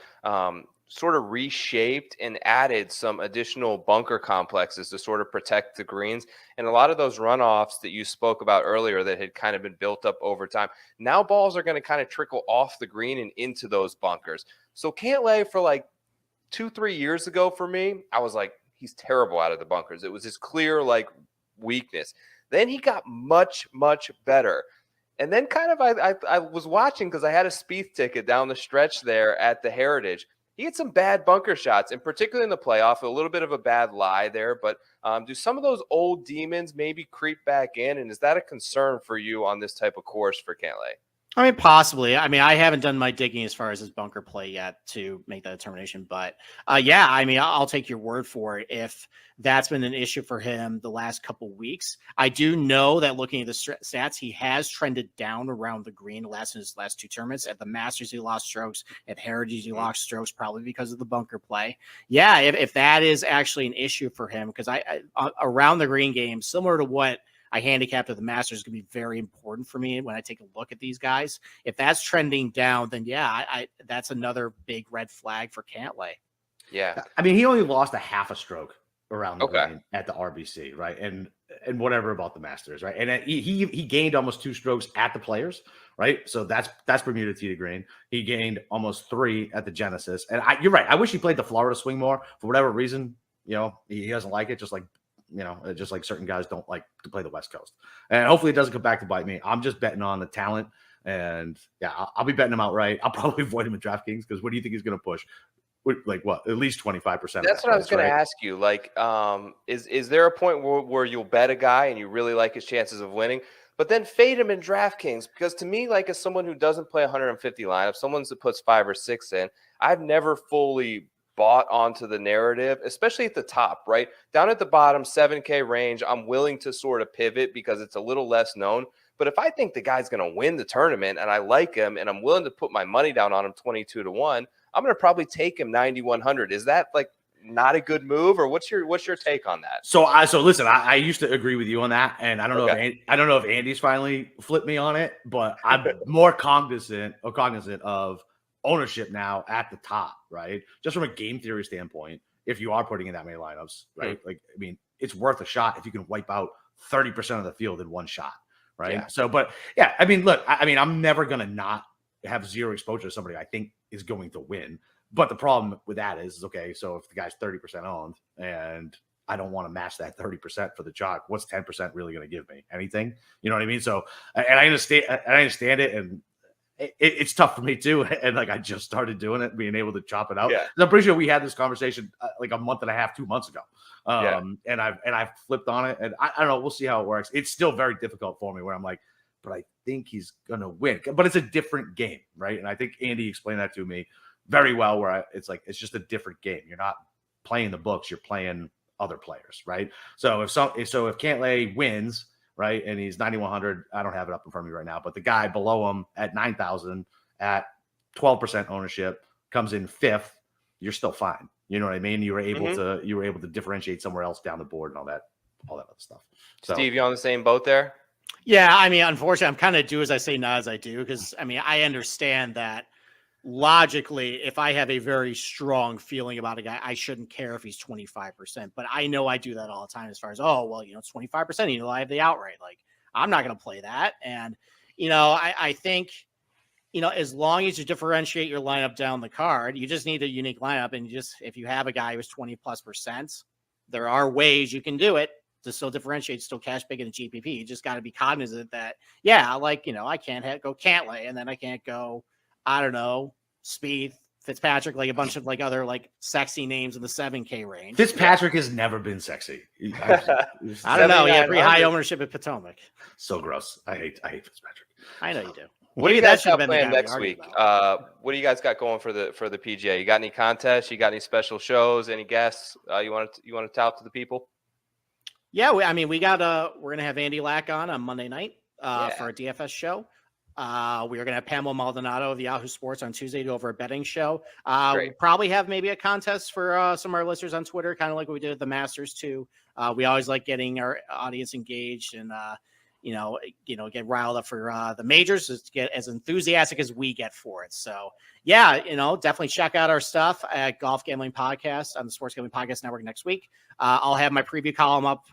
sort of reshaped and added some additional bunker complexes to sort of protect the greens. And a lot of those runoffs that you spoke about earlier that had kind of been built up over time, now balls are going to kind of trickle off the green and into those bunkers. So Cantlay, for like 2-3 years ago for me, I was like, he's terrible out of the bunkers. It was his clear like weakness. Then he got much, much better. And then kind of I was watching because I had a Spieth ticket down the stretch there at the Heritage. He had some bad bunker shots, and particularly in the playoff, a little bit of a bad lie there. But do some of those old demons maybe creep back in? And is that a concern for you on this type of course for Cantlay? I mean, possibly. I mean, I haven't done my digging as far as his bunker play yet to make that determination. But yeah, I mean, I'll take your word for it if that's been an issue for him the last couple of weeks. I do know that looking at the stats, he has trended down around the green in his last 2 tournaments. At the Masters, he lost strokes. At Heritage, he lost strokes, probably because of the bunker play. Yeah, if that is actually an issue for him, because I around the green game, similar to what I handicapped at the Masters, is going to be very important for me when I take a look at these guys. If that's trending down, then yeah, that's another big red flag for Cantlay. Yeah. I mean, he only lost a half a stroke around the green at the RBC, right? And whatever about the Masters, right? And he gained almost 2 strokes at the Players, right? So that's Bermuda tee to green. He gained almost 3 at the Genesis. And you're right. I wish he played the Florida swing more for whatever reason. You know, he doesn't like it, just like certain guys don't like to play the West Coast. And hopefully it doesn't come back to bite me. I'm just betting on the talent. And yeah, I'll be betting him outright. I'll probably avoid him in DraftKings because what do you think he's going to push? Like what? At least 25%. That's what I was going to ask you. Like, is there a point where you'll bet a guy and you really like his chances of winning, but then fade him in DraftKings? Because to me, like as someone who doesn't play 150 lineup, someone that puts 5 or 6 in, I've never fully bought onto the narrative, especially at the top, right? Down at the bottom, 7K range, I'm willing to sort of pivot because it's a little less known. But if I think the guy's going to win the tournament and I like him and I'm willing to put my money down on him 22-1, I'm going to probably take him 9,100. Is that like not a good move, or what's your take on that? So listen, I used to agree with you on that, and I don't know if Andy's finally flipped me on it, but I'm more cognizant of ownership now at the top, right? Just from a game theory standpoint, if you are putting in that many lineups, right? Like, I mean, it's worth a shot if you can wipe out 30% of the field in one shot, right? Yeah. So, but yeah, I mean, look, I mean, I'm never going to not have zero exposure to somebody I think is going to win. But the problem with that is, okay, so if the guy's 30% owned and I don't want to match that 30% for the chalk, what's 10% really going to give me? Anything? You know what I mean? So, and I understand it, and it's tough for me too. And like, I just started doing it, being able to chop it out. Yeah. I'm pretty sure we had this conversation like a month and a half, 2 months ago. And I've flipped on it, and I don't know. We'll see how it works. It's still very difficult for me where I'm like, but I think he's going to win, but it's a different game. Right. And I think Andy explained that to me very well, where it's like, it's just a different game. You're not playing the books, you're playing other players. Right. So if Cantlay wins, right, and he's 9,100, I don't have it up in front of me right now, but the guy below him at 9,000 at 12% ownership comes in 5th, you're still fine. You know what I mean? You were able to differentiate somewhere else down the board and all that other stuff. So, Steve, you on the same boat there? Yeah, I mean, unfortunately, I'm kind of do as I say, not as I do, because I mean, I understand that logically, if I have a very strong feeling about a guy, I shouldn't care if he's 25%. But I know I do that all the time as far as, oh, well, it's 25%. I have the outright. Like, I'm not going to play that. And, I think, as long as you differentiate your lineup down the card, you just need a unique lineup. And if you have a guy who's 20+%, there are ways you can do it to still differentiate, still cash big in the GPP. You just got to be cognizant that, I can't go Cantlay, and then I can't go, I don't know, Spieth, Fitzpatrick, like a bunch of like other like sexy names in the 7K range. Fitzpatrick has never been sexy. I don't know. He had pretty high ownership at Potomac. So gross. I hate Fitzpatrick. I know you do. What do you Maybe that guys should have got been the planned guy we next argued week? about. What do you guys got going for the PGA? You got any contests? You got any special shows? Any guests you want to tout to the people? Yeah, we got we're gonna have Andy Lack on Monday night for a DFS show. We are gonna have Pamela Maldonado of Yahoo Sports on Tuesday to over a betting show. We'll probably have maybe a contest for some of our listeners on Twitter, kind of like what we did at the Masters too. We always like getting our audience engaged and get riled up for the majors, to get as enthusiastic as we get for it. So yeah, definitely check out our stuff at Golf Gambling Podcast on the Sports Gambling Podcast Network next week. I'll have my preview column up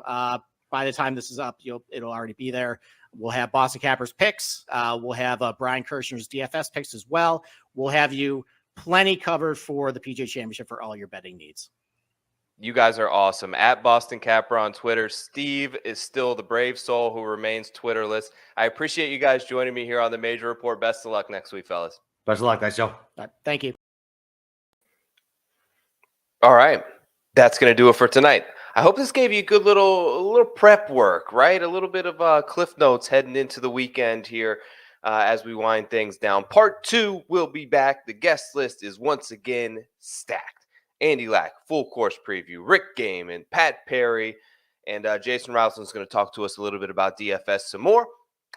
by the time this is up. It'll already be there. We'll have Boston Cappers picks. We'll have Brian Kirshner's DFS picks as well. We'll have you plenty covered for the PGA Championship for all your betting needs. You guys are awesome. At Boston Capper on Twitter. Steve is still the brave soul who remains Twitterless. I appreciate you guys joining me here on the Major Report. Best of luck next week, fellas. Best of luck. Nice show. Thank you. All right. That's going to do it for tonight. I hope this gave you a good little prep work, right? A little bit of cliff notes heading into the weekend here as we wind things down. Part 2 will be back. The guest list is once again stacked. Andy Lack, full course preview, Rick Gaiman, Pat Perry, and Jason Rowson is going to talk to us a little bit about DFS some more.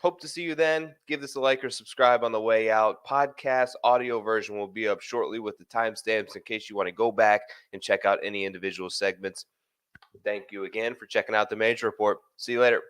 Hope to see you then. Give this a like or subscribe on the way out. Podcast audio version will be up shortly with the timestamps in case you want to go back and check out any individual segments. Thank you again for checking out the Major Report. See you later.